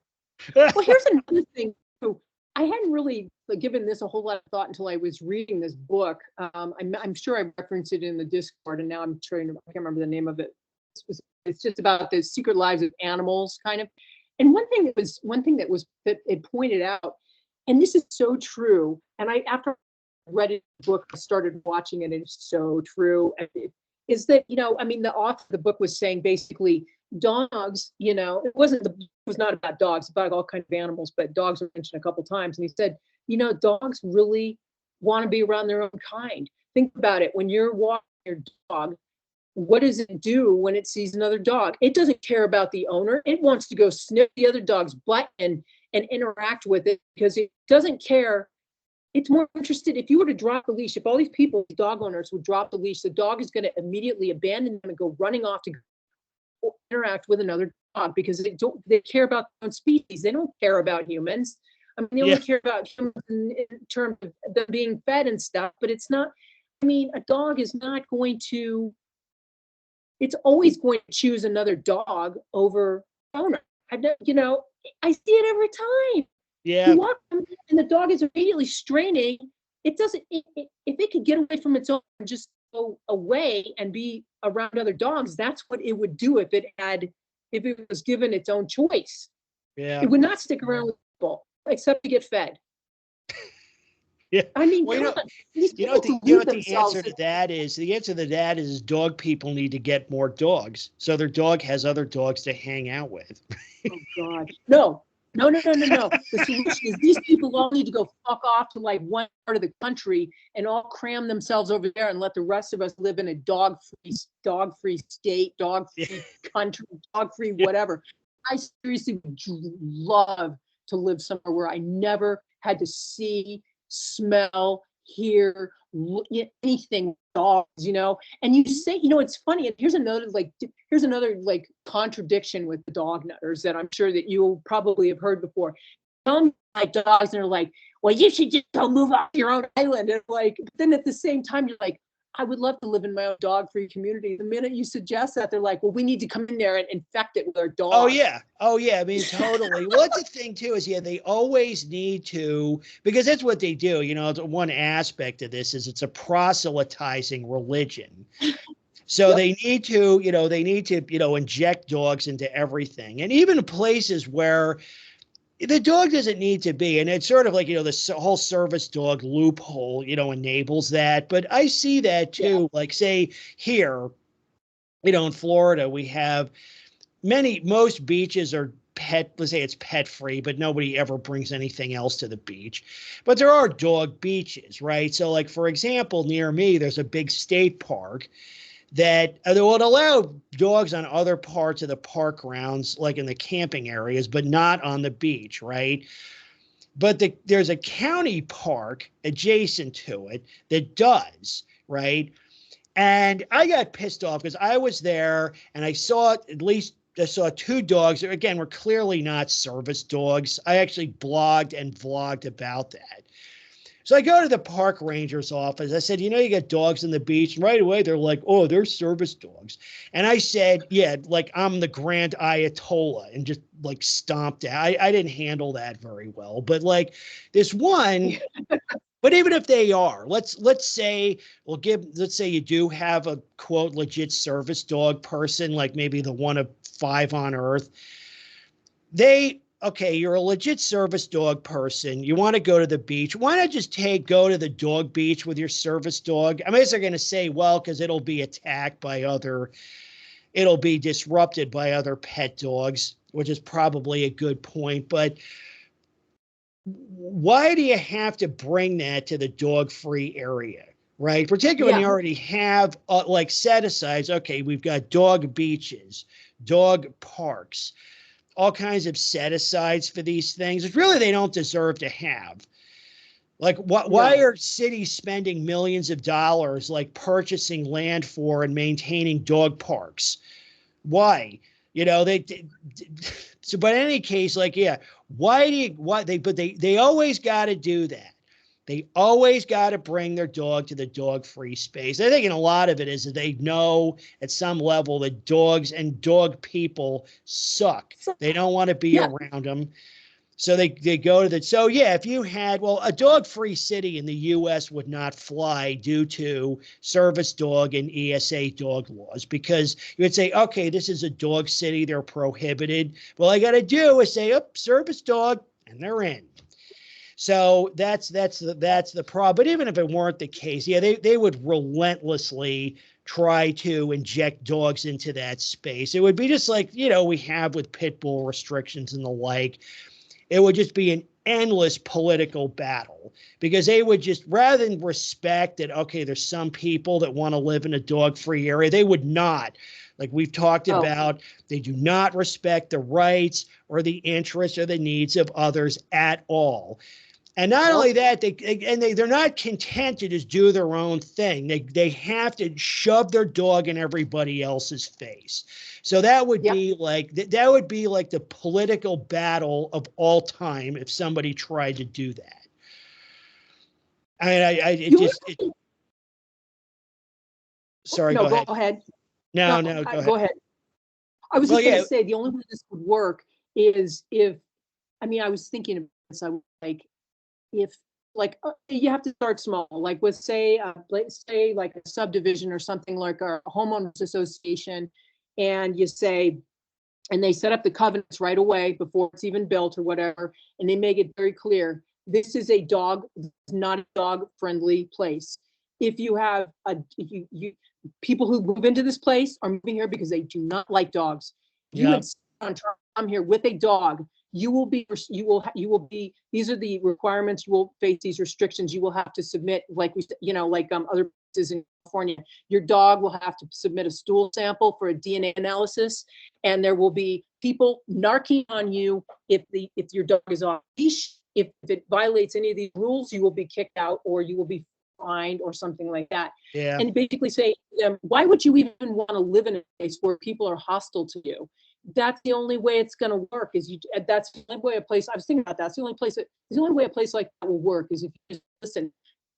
Well, here's another thing too. I hadn't really given this a whole lot of thought until I was reading this book. I'm sure I referenced it in the Discord, and now I can't remember the name of it. It's just about the secret lives of animals, kind of. And one thing that it pointed out, and this is so true. And after I read it, the book, I started watching it, and it's so true. is that, I mean, the author of the book was saying basically dogs, it was not about dogs, about all kinds of animals, but dogs were mentioned a couple times. And he said, dogs really want to be around their own kind. Think about it. When you're walking your dog, what does it do when it sees another dog? It doesn't care about the owner. It wants to go sniff the other dog's butt and interact with it, because it doesn't care. It's more interested. If you were to drop the leash, if all these people, dog owners, would drop the leash, the dog is going to immediately abandon them and go running off to interact with another dog, because they care about their own species. They don't care about humans. I mean, they only care about humans in terms of them being fed and stuff, but it's not, I mean, a dog is not going to, it's always going to choose another dog over owner. I see it every time. Yeah. You walk and the dog is immediately straining. It doesn't, if it could get away from its own and just go away and be around other dogs, that's what it would do if it was given its own choice. Yeah. It would not stick around with people except to get fed. Yeah. I mean, well, what the answer to that is? The answer to that is dog people need to get more dogs, so their dog has other dogs to hang out with. Oh God, no. The solution is these people all need to go fuck off to like one part of the country and all cram themselves over there and let the rest of us live in a dog-free state, dog-free country, dog-free whatever. I seriously would love to live somewhere where I never had to see, smell, hear anything dogs, and you say, it's funny. And here's another contradiction with the dog nutters that I'm sure that you probably have heard before. Some like dogs, and they're like, well, you should just go move off your own island. And like, but then at the same time, you're like, I would love to live in my own dog-free community. The minute you suggest that, they're like, well, we need to come in there and infect it with our dog. Oh, yeah. I mean, totally. Well, that's the thing, too, is, they always need to, because that's what they do. One aspect of this is it's a proselytizing religion. So they need to, inject dogs into everything. And even places where the dog doesn't need to be, and it's sort of like, the whole service dog loophole, enables that. But I see that too. Yeah. Like, say here, in Florida, we have most beaches are let's say it's pet free, but nobody ever brings anything else to the beach. But there are dog beaches, right? So like, for example, near me, there's a big state park that would allow dogs on other parts of the park grounds, like in the camping areas, but not on the beach, right? But there's a county park adjacent to it that does, right? And I got pissed off because I was there and I saw two dogs that, again, were clearly not service dogs. I actually blogged and vlogged about that. So I go to the park ranger's office. I said, you got dogs on the beach. And right away, they're like, oh, they're service dogs. And I said, yeah, like I'm the grand Ayatollah, and just like stomped out. I didn't handle that very well. But like this one, but even if they are, let's say you do have a quote legit service dog person, like maybe the one of 5 on earth. Okay, you're a legit service dog person. You want to go to the beach. Why not just go to the dog beach with your service dog? I mean, they're going to say, well, because it'll be disrupted by other pet dogs, which is probably a good point. But why do you have to bring that to the dog-free area, right? Particularly when you already have like set-asides. Okay, we've got dog beaches, dog parks, all kinds of set-asides for these things, which really they don't deserve to have. Like, why are cities spending millions of dollars, like purchasing land for and maintaining dog parks? Why? So, but in any case, like, yeah, they always got to do that. They always got to bring their dog to the dog-free space. I think in a lot of it is that they know at some level that dogs and dog people suck. They don't want to be around them. So they go to that. So yeah, if you had, a dog-free city in the U.S. would not fly due to service dog and ESA dog laws, because you would say, okay, this is a dog city, they're prohibited. Well, all I got to do is say, service dog, and they're in. So that's the problem. But even if it weren't the case, yeah, they would relentlessly try to inject dogs into that space. It would be just like, we have with pit bull restrictions and the like. It would just be an endless political battle because they would just, rather than respect that, okay, there's some people that want to live in a dog-free area, they would not. Like we've talked about, they do not respect the rights or the interests or the needs of others at all. And not only that, they're not content to just do their own thing. They have to shove their dog in everybody else's face. So that would be like the political battle of all time if somebody tried to do that. Sorry, no, go ahead. No, go ahead. Go ahead. I was just going to say the only way this would work is if, I was thinking of this, I was like, if you have to start small, like with say like a subdivision or something like a homeowners association, and you say, and they set up the covenants right away before it's even built or whatever, and they make it very clear, this is not a dog friendly place. If you have people who move into this place are moving here because they do not like dogs. You would come here with a dog. You will be, these are the requirements. You will face these restrictions. You will have to submit, like other places in California, your dog will have to submit a stool sample for a DNA analysis. And there will be people narking on you if your dog is off leash. If it violates any of these rules, you will be kicked out or you will be fined or something like that. Yeah. And basically say, why would you even want to live in a place where people are hostile to you? That's the only way it's going to work. That's the only way a place. I was thinking about that. That's the only way a place like that will work is if you just listen.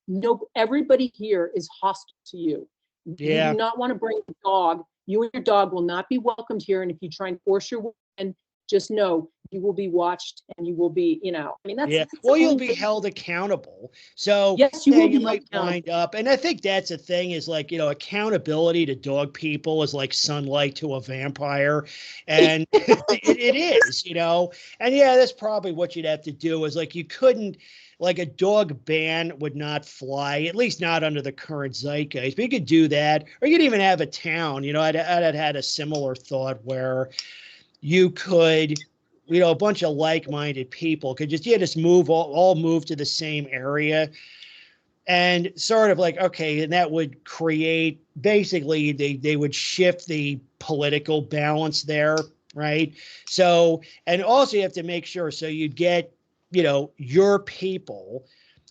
No, everybody here is hostile to you. Yeah. You do not want to bring a dog. You and your dog will not be welcomed here. And if you try and force your way in, just know you will be watched and you will be, that's well, you'll be held accountable. So yes, you might wind up. And I think that's the thing is like, accountability to dog people is like sunlight to a vampire. And it is, and that's probably what you'd have to do is like, you couldn't, like a dog ban would not fly, at least not under the current zeitgeist, but you could do that. Or you could even have a town, I'd had a similar thought where you could, a bunch of like-minded people could just move all move to the same area and sort of like, okay, and that would create, basically they would shift the political balance there, right? So, and also you have to make sure, so you'd get, your people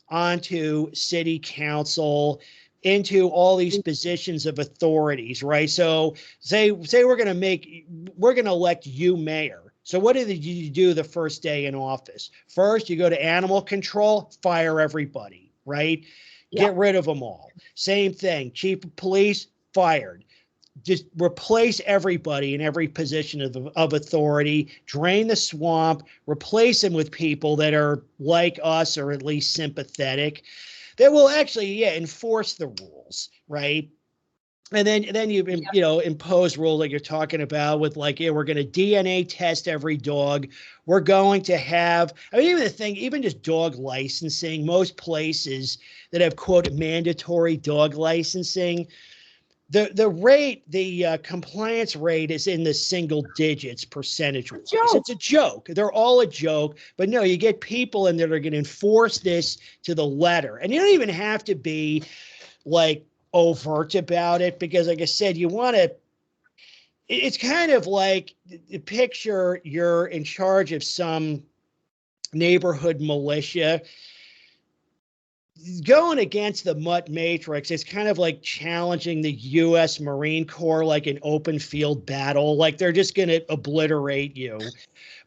onto city council, into all these positions of authorities, right? So say we're going to elect you mayor. So what did you do the first day in office? First, you go to animal control, fire everybody, right? Get rid of them all. Same thing, chief of police, fired. Just replace everybody in every position of authority, drain the swamp, replace them with people that are like us or at least sympathetic. That will actually, enforce the rules, right? And then you impose rules like you're talking about with like, we're going to DNA test every dog. We're going to have, even just dog licensing, most places that have, quote, mandatory dog licensing, the compliance rate is in the single digits percentage-wise. It's a joke. They're all a joke. But no, you get people in that are going to enforce this to the letter. And you don't even have to be like overt about it because, like I said, you want to, it's kind of like, picture you're in charge of some neighborhood militia. Going against the Mutt Matrix is kind of like challenging the U.S. Marine Corps, like an open field battle. Like they're just going to obliterate you.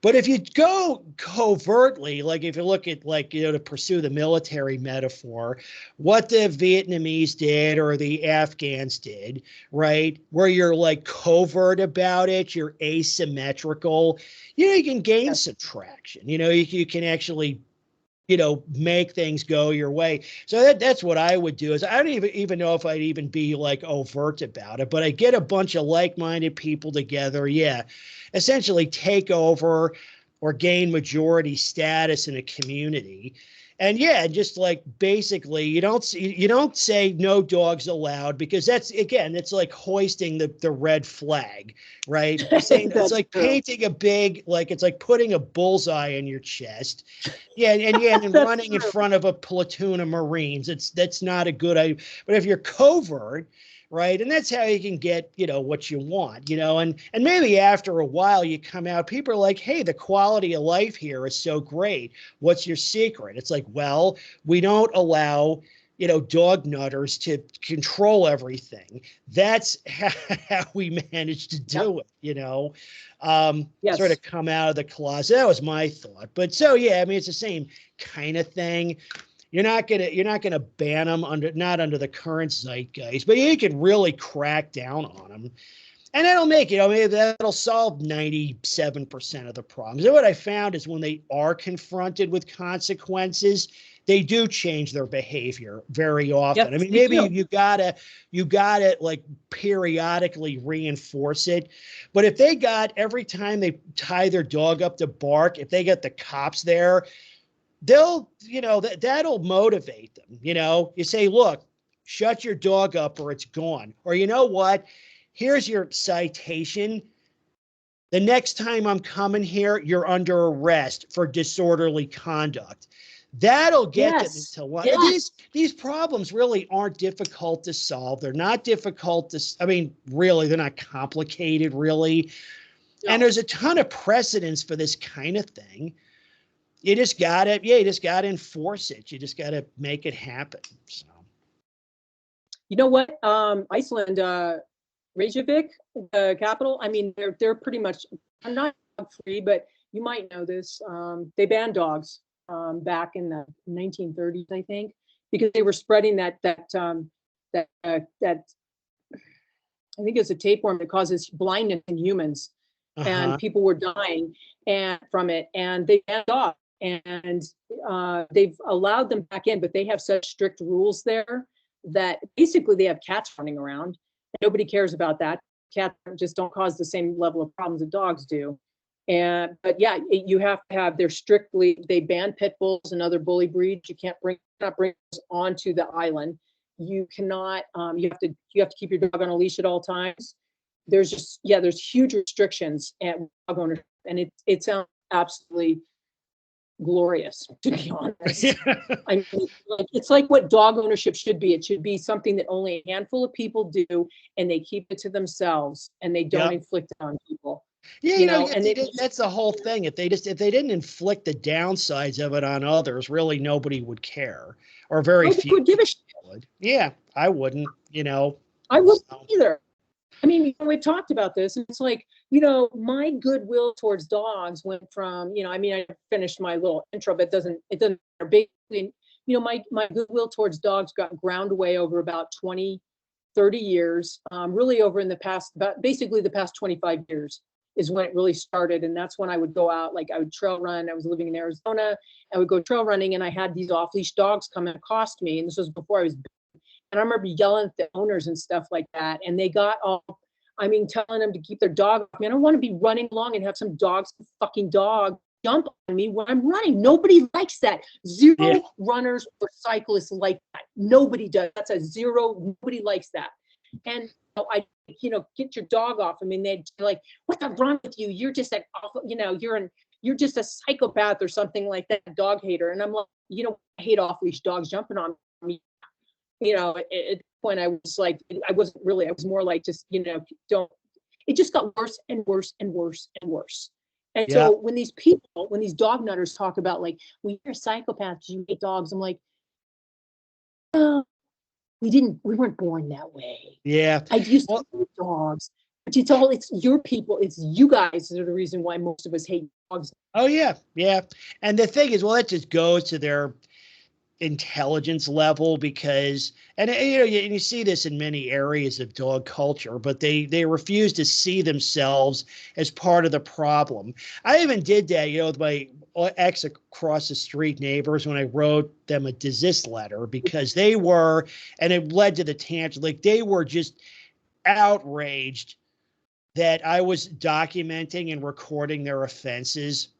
But if you go covertly, like if you look at like, to pursue the military metaphor, what the Vietnamese did or the Afghans did, right? Where you're like covert about it, you're asymmetrical, you can gain some traction. You can actually make things go your way. So that's what I would do is I don't even know if I'd even be like overt about it, but I get a bunch of like-minded people together. Essentially take over or gain majority status in a community. And yeah, just like basically you don't say no dogs allowed, because that's, again, it's like hoisting the red flag, right? Saying it's That's like true. painting a big, like it's like putting a bullseye in your chest. Yeah, and That's running in true. front of a platoon of Marines. That's not a good idea. But if you're covert, right, and that's how you can get, what you want, and maybe after a while you come out, people are like, hey, the quality of life here is so great. What's your secret? It's like, well, we don't allow dog nutters to control everything. That's how we managed to do it, sort Yes. of come out of the closet. That was my thought. But so, yeah, I mean, it's the same kind of thing. You're not gonna ban them not under the current zeitgeist, but you can really crack down on them. And that'll make it, I mean, that'll solve 97% of the problems. And what I found is when they are confronted with consequences, they do change their behavior very often. Yes, I mean, they maybe do. you gotta like periodically reinforce it. But if they got, every time they tie their dog up to bark, if they get the cops there, they'll, that'll motivate them. You say, look, shut your dog up or it's gone. Or you know what? Here's your citation. The next time I'm coming here, you're under arrest for disorderly conduct. That'll get them Yes. into one. Yes. These problems really aren't difficult to solve. They're not difficult to, I mean, really, they're not complicated, really. And No. there's a ton of precedence for this kind of thing. You just gotta enforce it. You just gotta make it happen. So. You know what? Iceland, Reykjavik, the capital. I mean, they're pretty much. I'm not dog free, but you might know this. They banned dogs back in the 1930s, I think, because they were spreading that I think it's a tapeworm that causes blindness in humans, and Uh-huh. people were dying and from it, and they banned dogs, and they've allowed them back in, but they have such strict rules there that basically they have cats running around. And nobody cares about that. Cats just don't cause the same level of problems that dogs do. And but yeah, you have to have. They ban pit bulls and other bully breeds. You cannot bring those onto the island. You cannot. You have to keep your dog on a leash at all times. There's huge restrictions at dog ownership, and it sounds absolutely glorious, to be honest. I mean, it's like what dog ownership should be. It should be something that only a handful of people do, and they keep it to themselves, and they don't Yep. inflict it on people. Yeah, And that's the whole thing. If they didn't inflict the downsides of it on others, really nobody would care, or very nobody few would give a shit. would. Yeah, I wouldn't. I wouldn't So. either. I mean, we've talked about this, and it's like, my goodwill towards dogs went from, I mean, I finished my little intro, but it doesn't matter. Basically, my goodwill towards dogs got ground away over about 20, 30 years, really over in the past, basically the past 25 years is when it really started. And that's when I would go out, like I would trail run. I was living in Arizona. I would go trail running, and I had these off leash dogs come and accost me. And this was before I was, and I remember yelling at the owners and stuff like that. And they got all, I mean, telling them to keep their dog off me. I don't want to be running along and have some fucking dog jump on me when I'm running. Nobody likes that. Zero Yeah. runners or cyclists like that. Nobody does. That's a zero. Nobody likes that. And get your dog off. I mean, they'd be like, what's wrong with you? You're just awful, you're just a psychopath or something like that, dog hater. And I'm like, I hate off leash dogs jumping on me. At the point I was like, I wasn't really, I was more like, just, don't, it just got worse and worse and worse and worse. And Yeah. so when these dog nutters talk about like, well, you're a psychopath, you hate dogs. I'm like, oh, we weren't born that way. Yeah. I used to hate dogs, but it's your people, it's you guys that are the reason why most of us hate dogs. Oh yeah. Yeah. And the thing is, well, that just goes to their intelligence level, because you see this in many areas of dog culture, but they refuse to see themselves as part of the problem. I even did that with my ex across the street neighbors when I wrote them a desist letter, because they were, and it led to the tangent, like they were just outraged that I was documenting and recording their offenses.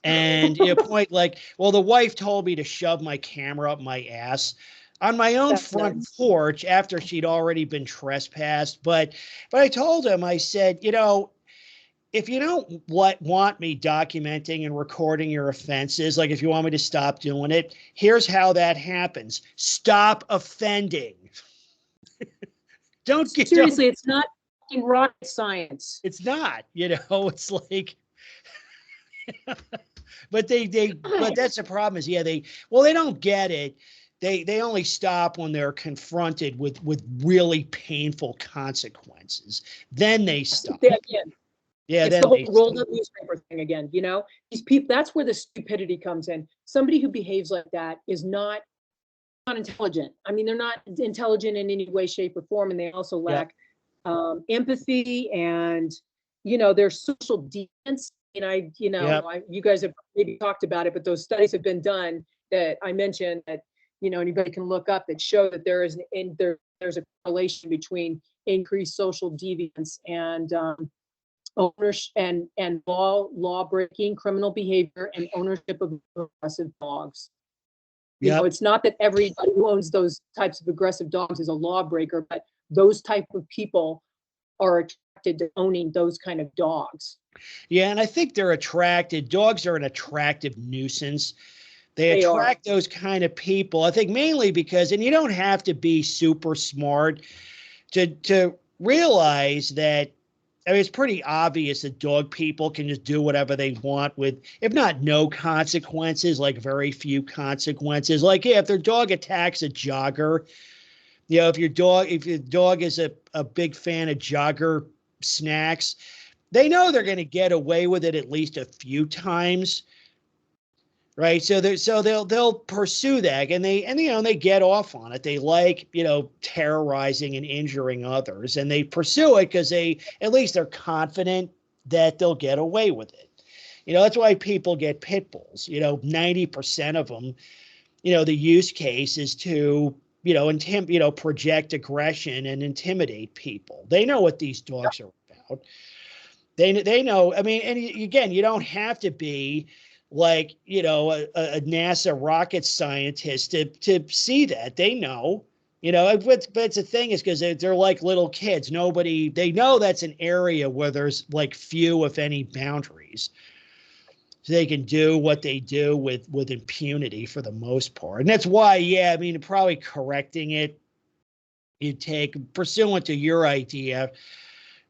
And point like, well, the wife told me to shove my camera up my ass on my own That's front nice. porch after she'd already been trespassed. But I told him, I said, if you don't want me documenting and recording your offenses, like if you want me to stop doing it, here's how that happens. Stop offending. Don't. Seriously, it's not fucking rocket science. It's not, it's like, but but that's the problem is, they don't get it. They only stop when they're confronted with really painful consequences. Then they stop. Yeah, It's then the whole they rolled up newspaper thing again. These people, that's where the stupidity comes in. Somebody who behaves like that is not intelligent. I mean, they're not intelligent in any way, shape, or form, and they also lack empathy and their social defense. And you guys have maybe talked about it, but those studies have been done that I mentioned that anybody can look up that show that there's a correlation between increased social deviance and ownership and law breaking, criminal behavior, and ownership of aggressive dogs. It's not that everybody who owns those types of aggressive dogs is a lawbreaker, but those type of people are attracted to owning those kind of dogs. Yeah, and I think they're attracted. Dogs are an attractive nuisance. They attract those kind of people. I think mainly because, and you don't have to be super smart to realize that. I mean, it's pretty obvious that dog people can just do whatever they want with, if not no consequences, like very few consequences. Like, if their dog attacks a jogger, if your dog is a big fan of jogger snacks, they know they're going to get away with it at least a few times. Right. So they'll pursue that, and they get off on it. They like, terrorizing and injuring others, and they pursue it because at least they're confident that they'll get away with it. That's why people get pit bulls. 90% of them, the use case is to, project aggression and intimidate people. They know what these dogs are about. They know. I mean, and again, you don't have to be like, a NASA rocket scientist to see that. They know, but the thing is, because they're like little kids. They know that's an area where there's like few, if any, boundaries. So they can do what they do with impunity for the most part. And that's why, I mean, probably correcting it, you'd take, pursuant to your idea,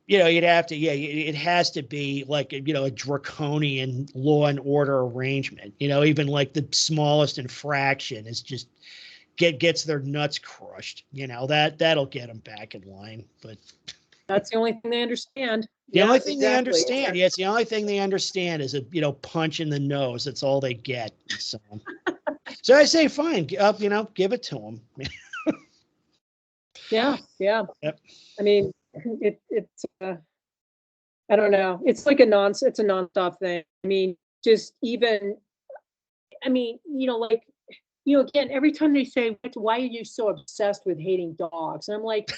you'd have to, it has to be like, a draconian law and order arrangement. Even like the smallest infraction is just gets their nuts crushed. That'll get them back in line. But that's the only thing they understand. The only thing they understand, it's the only thing they understand is a punch in the nose. That's all they get. So I say, fine, give it to them. Yeah. Yep. I mean, it's I don't know. It's like it's a nonstop thing. I mean, just even, like, again, every time they say, why are you so obsessed with hating dogs? And I'm like,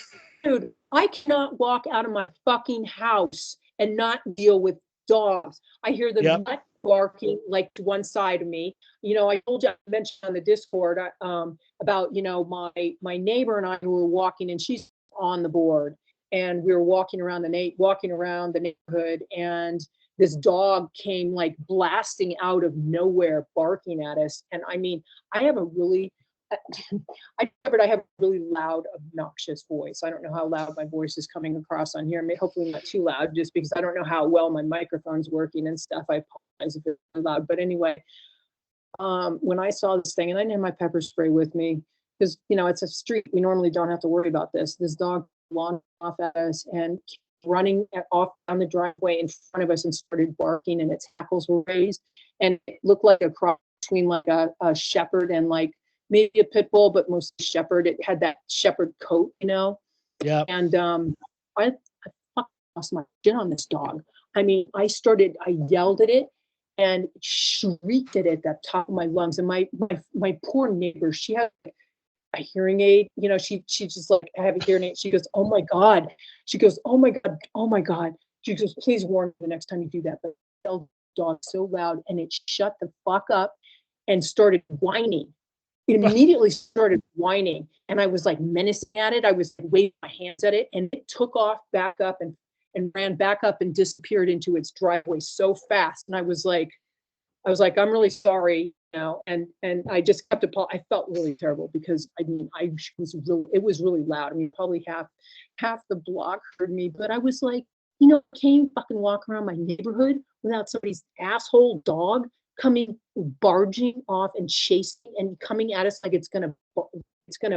dude, I cannot walk out of my fucking house and not deal with dogs. I hear them not barking like to one side of me. I told you, I mentioned on the Discord about, my neighbor and I who were walking, and she's on the board, and we were walking around the neighborhood, and this dog came like blasting out of nowhere, barking at us. And I mean, I have a really loud, obnoxious voice. I don't know how loud my voice is coming across on here. Hopefully not too loud, just because I don't know how well my microphone's working and stuff. I apologize if it's loud. But anyway, when I saw this thing, and I didn't have my pepper spray with me, because, it's a street. We normally don't have to worry about this. This dog launched off at us and running off down the driveway in front of us and started barking, and its hackles were raised. And it looked like a cross between like a shepherd and like maybe a pit bull, but mostly shepherd. It had that shepherd coat, Yeah. And I fucking lost my shit on this dog. I mean, I yelled at it and shrieked at it at the top of my lungs. And my poor neighbor, she had a hearing aid, she just like, I have a hearing aid. She goes, oh my God. She goes, oh my God. Oh my God. She goes, please warn me the next time you do that. But dog so loud, and it shut the fuck up and started whining. It immediately started whining, and I was like menacing at it. I was waving my hands at it, and it took off back up and ran back up and disappeared into its driveway so fast. And I was like, I'm really sorry, you know, and I just kept I felt really terrible because I mean, it was really loud. I mean, probably half the block heard me, but I was like, you know, I can't fucking walk around my neighborhood without somebody's asshole dog coming barging off and chasing and coming at us like it's gonna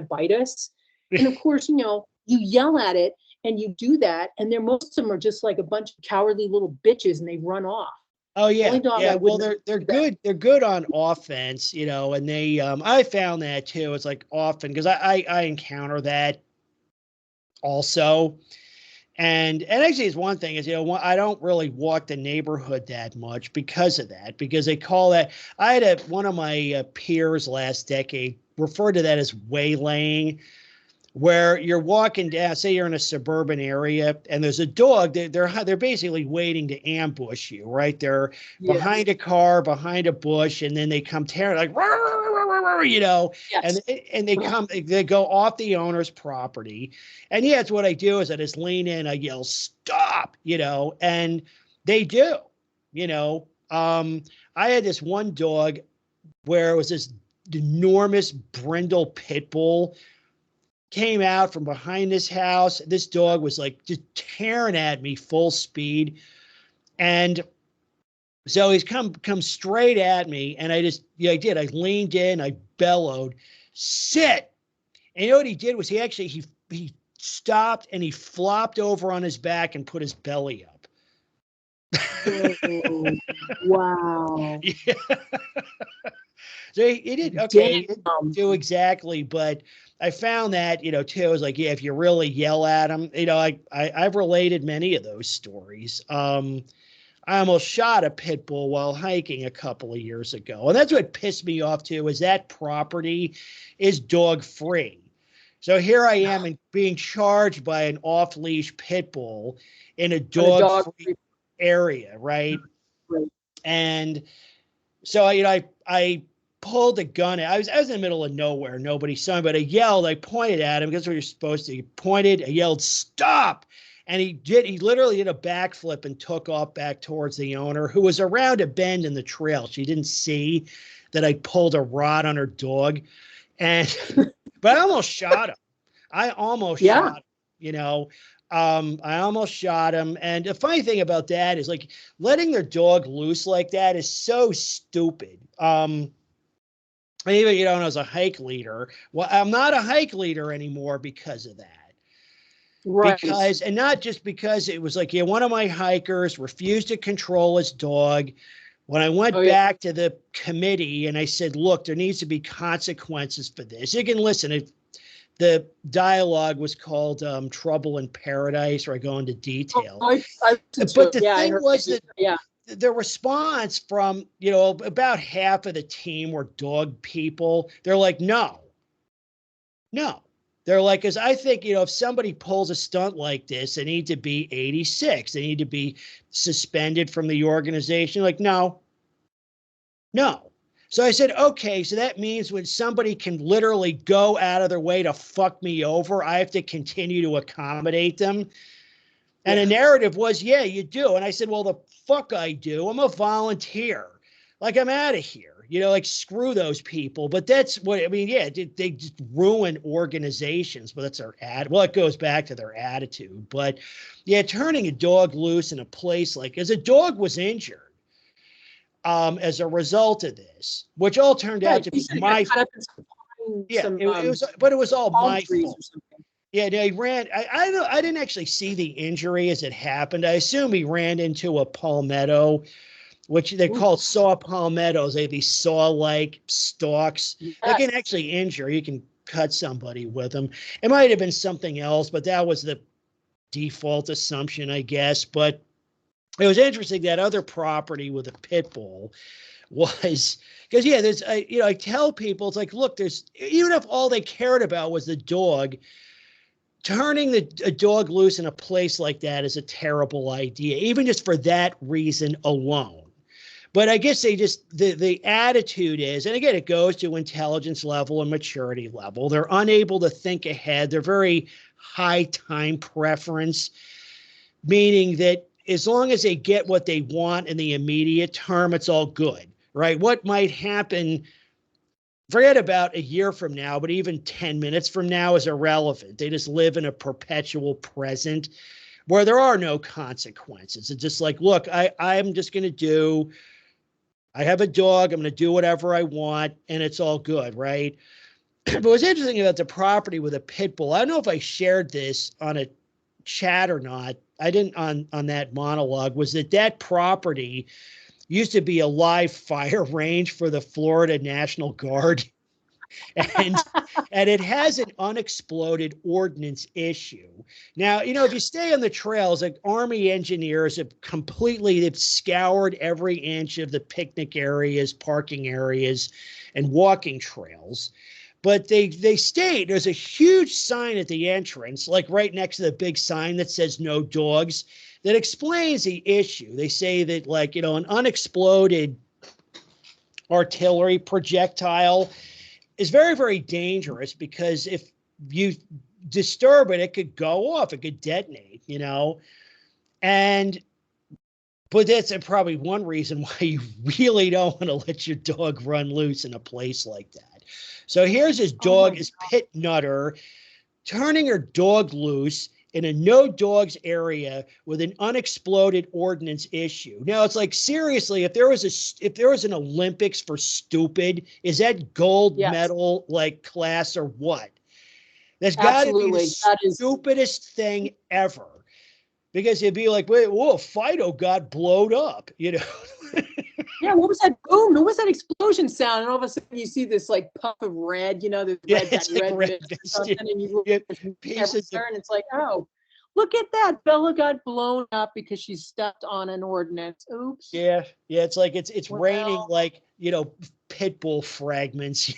bite us. And of course, you know, you yell at it and you do that, and most of them are just like a bunch of cowardly little bitches, and they run off. Oh yeah, yeah. Well, they're good. They're good on offense, you know, and they. I found that too. It's like often because I encounter that also, and actually, it's one thing is, you know, I don't really walk the neighborhood that much because of that, because they call that. I had one of my peers last decade referred to that as waylaying, where you're walking down, say you're in a suburban area and there's a dog, they're basically waiting to ambush you, right? They're behind a car, behind a bush, and then they come tearing like, rah, rah, rah, rah, you know, and they go off the owner's property. And yeah, it's what I do is I just lean in, I yell, stop, you know, and they do, you know. I had this one dog where it was this enormous brindle pit bull came out from behind this house. This dog was like just tearing at me full speed. And so he's come straight at me. And I did. I leaned in, I bellowed, sit. And you know what he did was he stopped and he flopped over on his back and put his belly up. Oh, wow. Yeah. So he did okay. He didn't do exactly, but I found that, you know, too, I was like, yeah, if you really yell at them, you know, I've related many of those stories. I almost shot a pit bull while hiking a couple of years ago, and that's what pissed me off too. Is that property is dog free, so here I am and being charged by an off leash pit bull in a dog free area, right? And so I pulled a gun. I was in the middle of nowhere. Nobody saw me, but I yelled. I pointed at him. That's what you're supposed to. He pointed. I yelled, "Stop!" And he did. He literally did a backflip and took off back towards the owner, who was around a bend in the trail. She didn't see that I pulled a rod on her dog, and but I almost shot him. I almost shot him. You know. I almost shot him. And the funny thing about that is, like, letting their dog loose like that is so stupid. Even, you know, as a hike leader, well, I'm not a hike leader anymore because of that. Right. And not just because it was like, yeah, one of my hikers refused to control his dog. When I went back to the committee and I said, look, there needs to be consequences for this. You can listen. The dialogue was called Trouble in Paradise, where I go into detail. But the thing was that the response from, you know, about half of the team were dog people. They're like, no. They're like, because I think, you know, if somebody pulls a stunt like this, they need to be 86. They need to be suspended from the organization. Like, no. So I said, okay, so that means when somebody can literally go out of their way to fuck me over, I have to continue to accommodate them. And the narrative was, yeah, you do. And I said, well, the fuck I do. I'm a volunteer. Like, I'm out of here. You know, like, screw those people. But that's what, I mean, yeah, they just ruin organizations, but that's their well, it goes back to their attitude. But yeah, turning a dog loose in a place like, as a dog was injured as a result of this, which all turned out to be my fault. Yeah, but it was all my fault. Yeah, they ran. I didn't actually see the injury as it happened. I assume he ran into a palmetto, which they call saw palmettos. They have these saw-like stalks. Yes. They can actually injure. You can cut somebody with them. It might have been something else, but that was the default assumption, I guess. But it was interesting that other property with a pit bull was, because yeah, there's you know, I tell people, it's like, look, there's, even if all they cared about was the dog, turning a dog loose in a place like that is a terrible idea, even just for that reason alone. But I guess they just, the attitude is, and again, it goes to intelligence level and maturity level. They're unable to think ahead. They're very high time preference, meaning that as long as they get what they want in the immediate term, it's all good, right? What might happen, forget about a year from now, but even 10 minutes from now is irrelevant. They just live in a perpetual present where there are no consequences. It's just like, look, I'm just going to do, I have a dog, I'm going to do whatever I want, and it's all good, right? But what's interesting about the property with a pit bull, I don't know if I shared this on a chat or not. I didn't on that monologue, was that property used to be a live fire range for the Florida National Guard. and and it has an unexploded ordnance issue. Now, if you stay on the trails, like Army engineers have they've scoured every inch of the picnic areas, parking areas, and walking trails. But they state there's a huge sign at the entrance, like right next to the big sign that says no dogs, that explains the issue. They say that, like, an unexploded artillery projectile is very, very dangerous, because if you disturb it, it could go off, it could detonate, but that's probably one reason why you really don't want to let your dog run loose in a place like that. So here's his dog, his pit nutter, turning her dog loose in a no dogs area with an unexploded ordnance issue. Now, it's like, seriously, if there was an Olympics for stupid, is that gold medal like class or what? That's got to be the stupidest thing ever. Because it'd be like, wait, whoa, Fido got blowed up, Yeah, what was that boom? What was that explosion sound? And all of a sudden you see this like puff of red, the red mist, and you and it's like, oh, look at that. Bella got blown up because she stepped on an ordinance. Oops. Yeah. It's like it's raining like, pit bull fragments.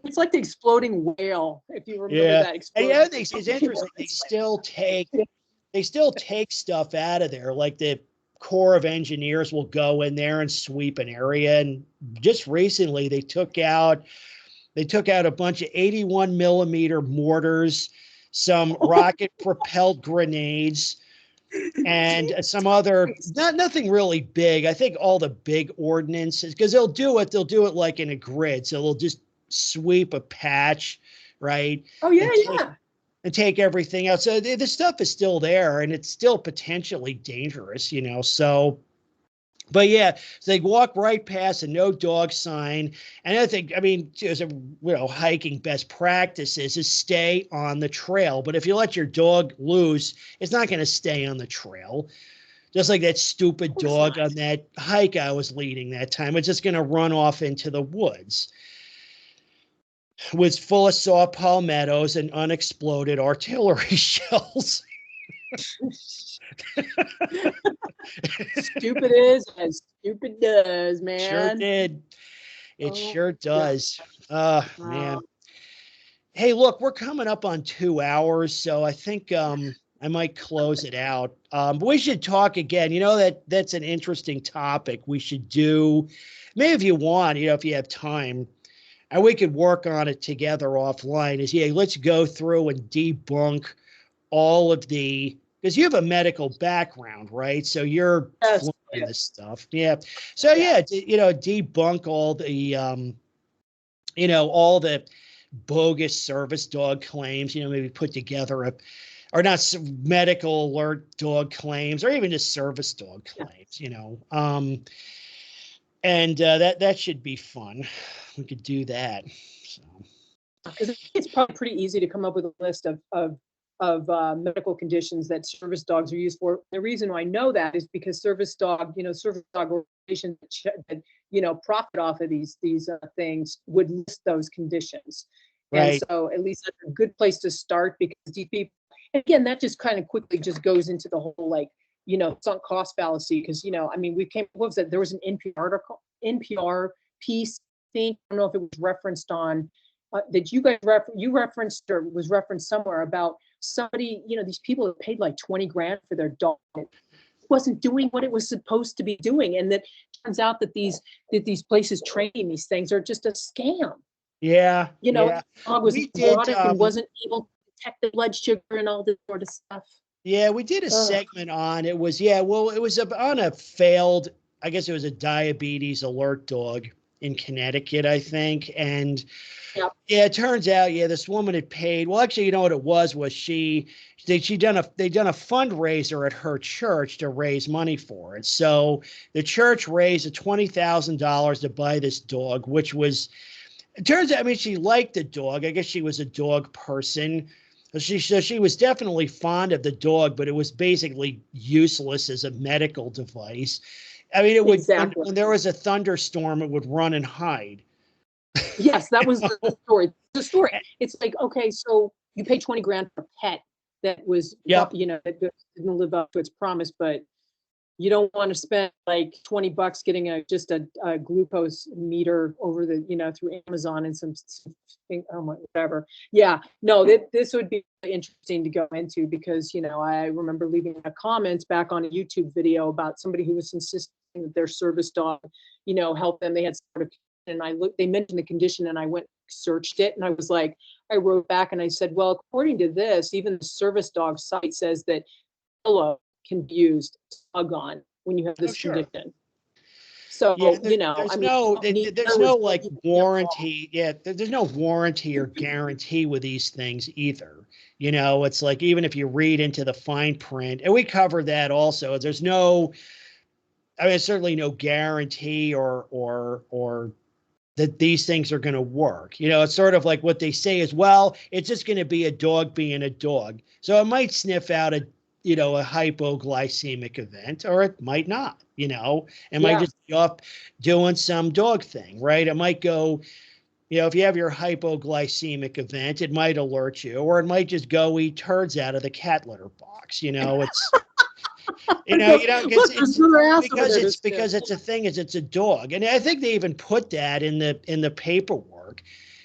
It's like the exploding whale, if you remember that explosion. And it's interesting. They still take stuff out of there, like the Corps of Engineers will go in there and sweep an area. And just recently they took out a bunch of 81 millimeter mortars, some rocket propelled grenades, and some other, nothing really big. I think all the big ordnances, because they'll do it like in a grid. So they'll just sweep a patch, right? Oh yeah, and take everything out. So the stuff is still there, and it's still potentially dangerous, so. But yeah, so they walk right past a no dog sign. And I think, as a, hiking best practices is stay on the trail. But if you let your dog loose, it's not going to stay on the trail. Just like that stupid dog on that hike I was leading that time. It's just going to run off into the woods. Was full of saw palmettos and unexploded artillery shells. Stupid is as stupid does, man. Sure did. It sure does. Man. Hey, look, we're coming up on 2 hours, so I think I might close it out. But we should talk again. That's an interesting topic. We should do, maybe if you want, if you have time, and we could work on it together offline, let's go through and debunk all of because you have a medical background, right? So you're in this stuff. Yeah. So debunk all the, all the bogus service dog claims, maybe put together or not medical alert dog claims, or even just service dog claims, and that should be fun. We could do that. So, because it's probably pretty easy to come up with a list of medical conditions that service dogs are used for. The reason why I know that is because service dog organizations that profit off of these things would list those conditions. Right. And so at least that's a good place to start, because these people, again, that just kind of quickly just goes into the whole sunk cost fallacy. Because what was that? There was an NPR piece, I think, I don't know if it was referenced on that you guys referenced, or was referenced somewhere, about somebody, these people that paid like 20 grand for their dog. It wasn't doing what it was supposed to be doing, and that turns out that these places training these things are just a scam. Yeah. You know, Yeah. the dog was We did. neurotic and wasn't able to detect the blood sugar and all this sort of stuff. Yeah, we did a segment on it. Was yeah, well, it was on a failed. I guess it was a diabetes alert dog in Connecticut, I think, and. Yep. Yeah, it turns out, yeah, this woman had paid. Well, actually, you know what it was they'd done a fundraiser at her church to raise money for it. So the church raised $20,000 to buy this dog, which was, it turns out, I mean, she liked the dog. I guess she was a dog person. So she was definitely fond of the dog, but it was basically useless as a medical device. I mean, it would, exactly. when there was a thunderstorm, it would run and hide. Yes, that was the story. The story. It's like, okay, so you pay 20 grand for a pet that was, Yep. you know, that didn't live up to its promise, but you don't want to spend like $20 getting just a glucose meter over the, you know, through Amazon and some whatever. Yeah, no, this would be interesting to go into because, you know, I remember leaving a comment back on a YouTube video about somebody who was insisting that their service dog, you know, help them. They had sort of, and they mentioned the condition and I went searched it and I was like, I wrote back and I said, well, according to this, even the service dog site says that pillow can be used to hug on when you have this condition. So, yeah, you know, there's I mean, there's no like warranty. Yeah, there's no warranty or guarantee with these things either. You know, it's like even if you read into the fine print, and we covered that also. There's no, I mean, certainly no guarantee or that these things are going to work. You know, it's sort of like what they say is, well, it's just going to be a dog being a dog. So it might sniff out a hypoglycemic event, or it might not, you know, it might just be off doing some dog thing, right? It might go, you know, if you have your hypoglycemic event, it might alert you, or it might just go eat turds out of the cat litter box. You know, it's, you know, because it's a thing, is it's a dog. And I think they even put that in the paperwork.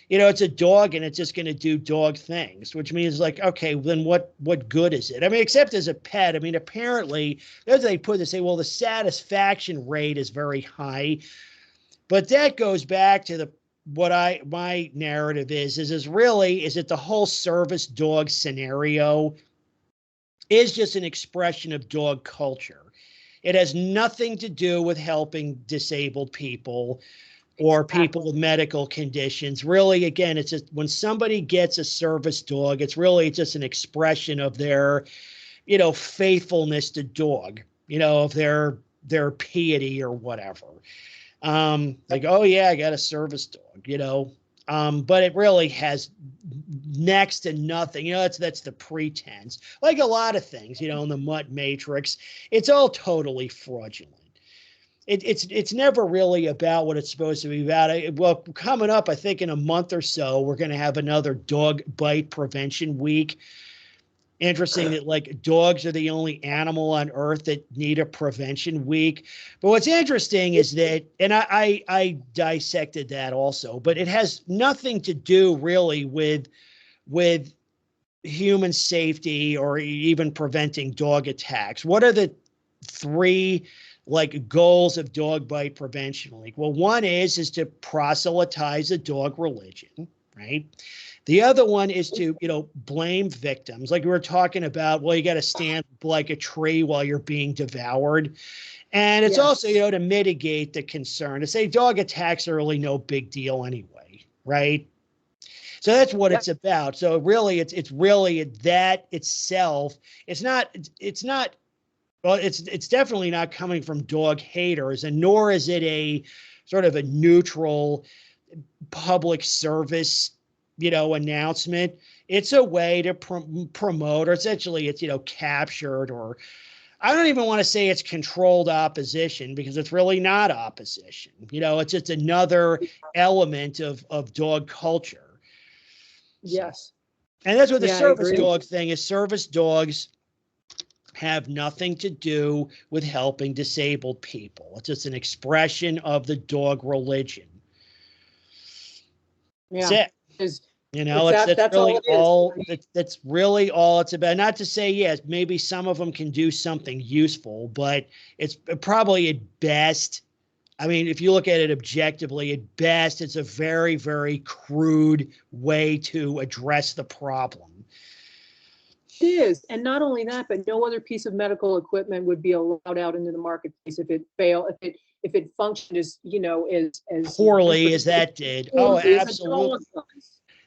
You know, it's a dog and it's just going to do dog things, which means like, okay, then what good is it? I mean, except as a pet. I mean, apparently, as they put, they say, well, the satisfaction rate is very high, but that goes back to my narrative is it the whole service dog scenario is just an expression of dog culture. It has nothing to do with helping disabled people or people with medical conditions. Really, again, it's just when somebody gets a service dog, it's really just an expression of their, you know, faithfulness to dog, you know, of their piety or whatever. Like, oh yeah, I got a service dog, you know. But it really has next to nothing. You know, that's the pretense. Like a lot of things, you know, in the Mutt Matrix, it's all totally fraudulent. It's never really about what it's supposed to be about. Well, coming up, I think in a month or so, we're going to have another dog bite prevention week. Interesting that like dogs are the only animal on earth that need a prevention week. But what's interesting is that, and I dissected that also, but it has nothing to do really with human safety or even preventing dog attacks. What are the three like goals of dog bite prevention week? Well, one is to proselytize the dog religion, right? The other one is to, you know, blame victims. Like we were talking about, well, you got to stand like a tree while you're being devoured. And it's also, you know, to mitigate the concern, to say dog attacks are really no big deal anyway, right? So that's what it's about. So really, it's really that itself. It's not, well, it's definitely not coming from dog haters, and nor is it a sort of a neutral public service, you know, announcement. It's a way to promote, or essentially it's, you know, captured, or I don't even want to say it's controlled opposition because it's really not opposition. You know, it's just another element of dog culture. Yes. And that's what the service dog thing is. Service dogs have nothing to do with helping disabled people. It's just an expression of the dog religion. Yeah. That's it. You know, that's really all. That's really all it's about. Not to say, yes, maybe some of them can do something useful, but it's probably at best I mean, if you look at it objectively, at best, it's a very, very crude way to address the problem. It is. And not only that, but no other piece of medical equipment would be allowed out into the marketplace if it failed, if it functioned as, as poorly as that did. Oh, absolutely.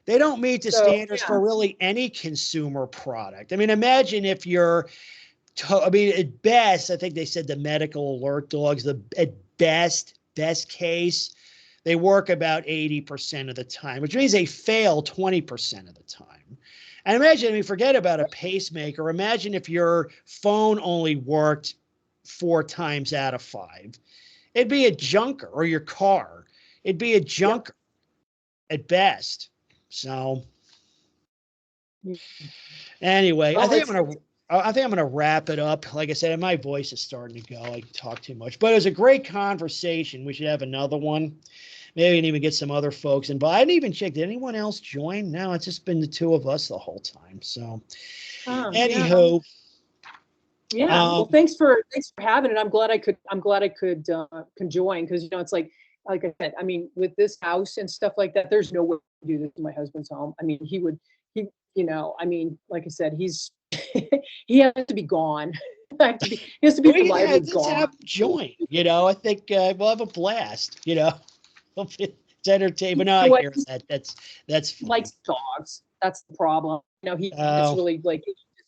They don't meet the standards for really any consumer product. I mean, imagine if you're, at best, I think they said the medical alert dogs, at best case, they work about 80% of the time, which means they fail 20% of the time. And imagine, forget about a pacemaker. Imagine if your phone only worked 4 times out of 5. It'd be a junker, or your car. It'd be a junker at best. So anyway, I think I'm gonna wrap it up. Like I said, my voice is starting to go. I talk too much, but it was a great conversation. We should have another one. Maybe we can even get some other folks involved. I didn't even check. Did anyone else join? No, it's just been the 2 of us the whole time. So, anywho, well, thanks for having it. I'm glad I could conjoin, because it's like I said. I mean, with this house and stuff like that, there's no way to do this in my husband's home. I mean, like I said, he's he has to be gone. He has to be reliably gone. Join. I think we'll have a blast. It's entertainment. No, I hear that. That's fun. Likes dogs. That's the problem. It's really like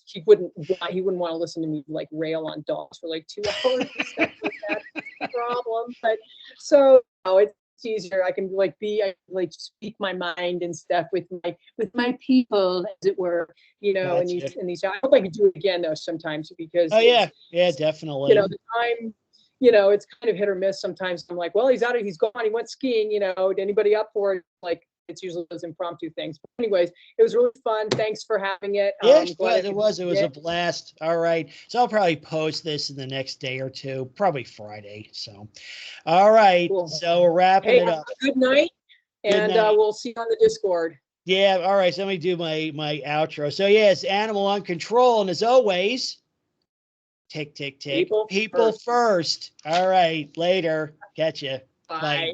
he wouldn't want to listen to me like rail on dogs for like 2 hours and stuff like that. That's the problem. But so it's easier. I can speak my mind and stuff with my people, as it were. In these. I hope I can do it again though sometimes, because definitely. The time. It's kind of hit or miss sometimes. I'm like, well, he's gone, he went skiing, anybody up for it? Like, it's usually those impromptu things. But anyways, it was really fun. Thanks for having it. Yes, it was a blast. All right. So I'll probably post this in the next day or 2, probably Friday. So, all right. Cool. So we're wrapping it up. Good night. And we'll see you on the Discord. Yeah. All right. So let me do my outro. So it's Animal on Control. And as always, tick, tick, tick. People first. All right. Later. Catch ya. Bye.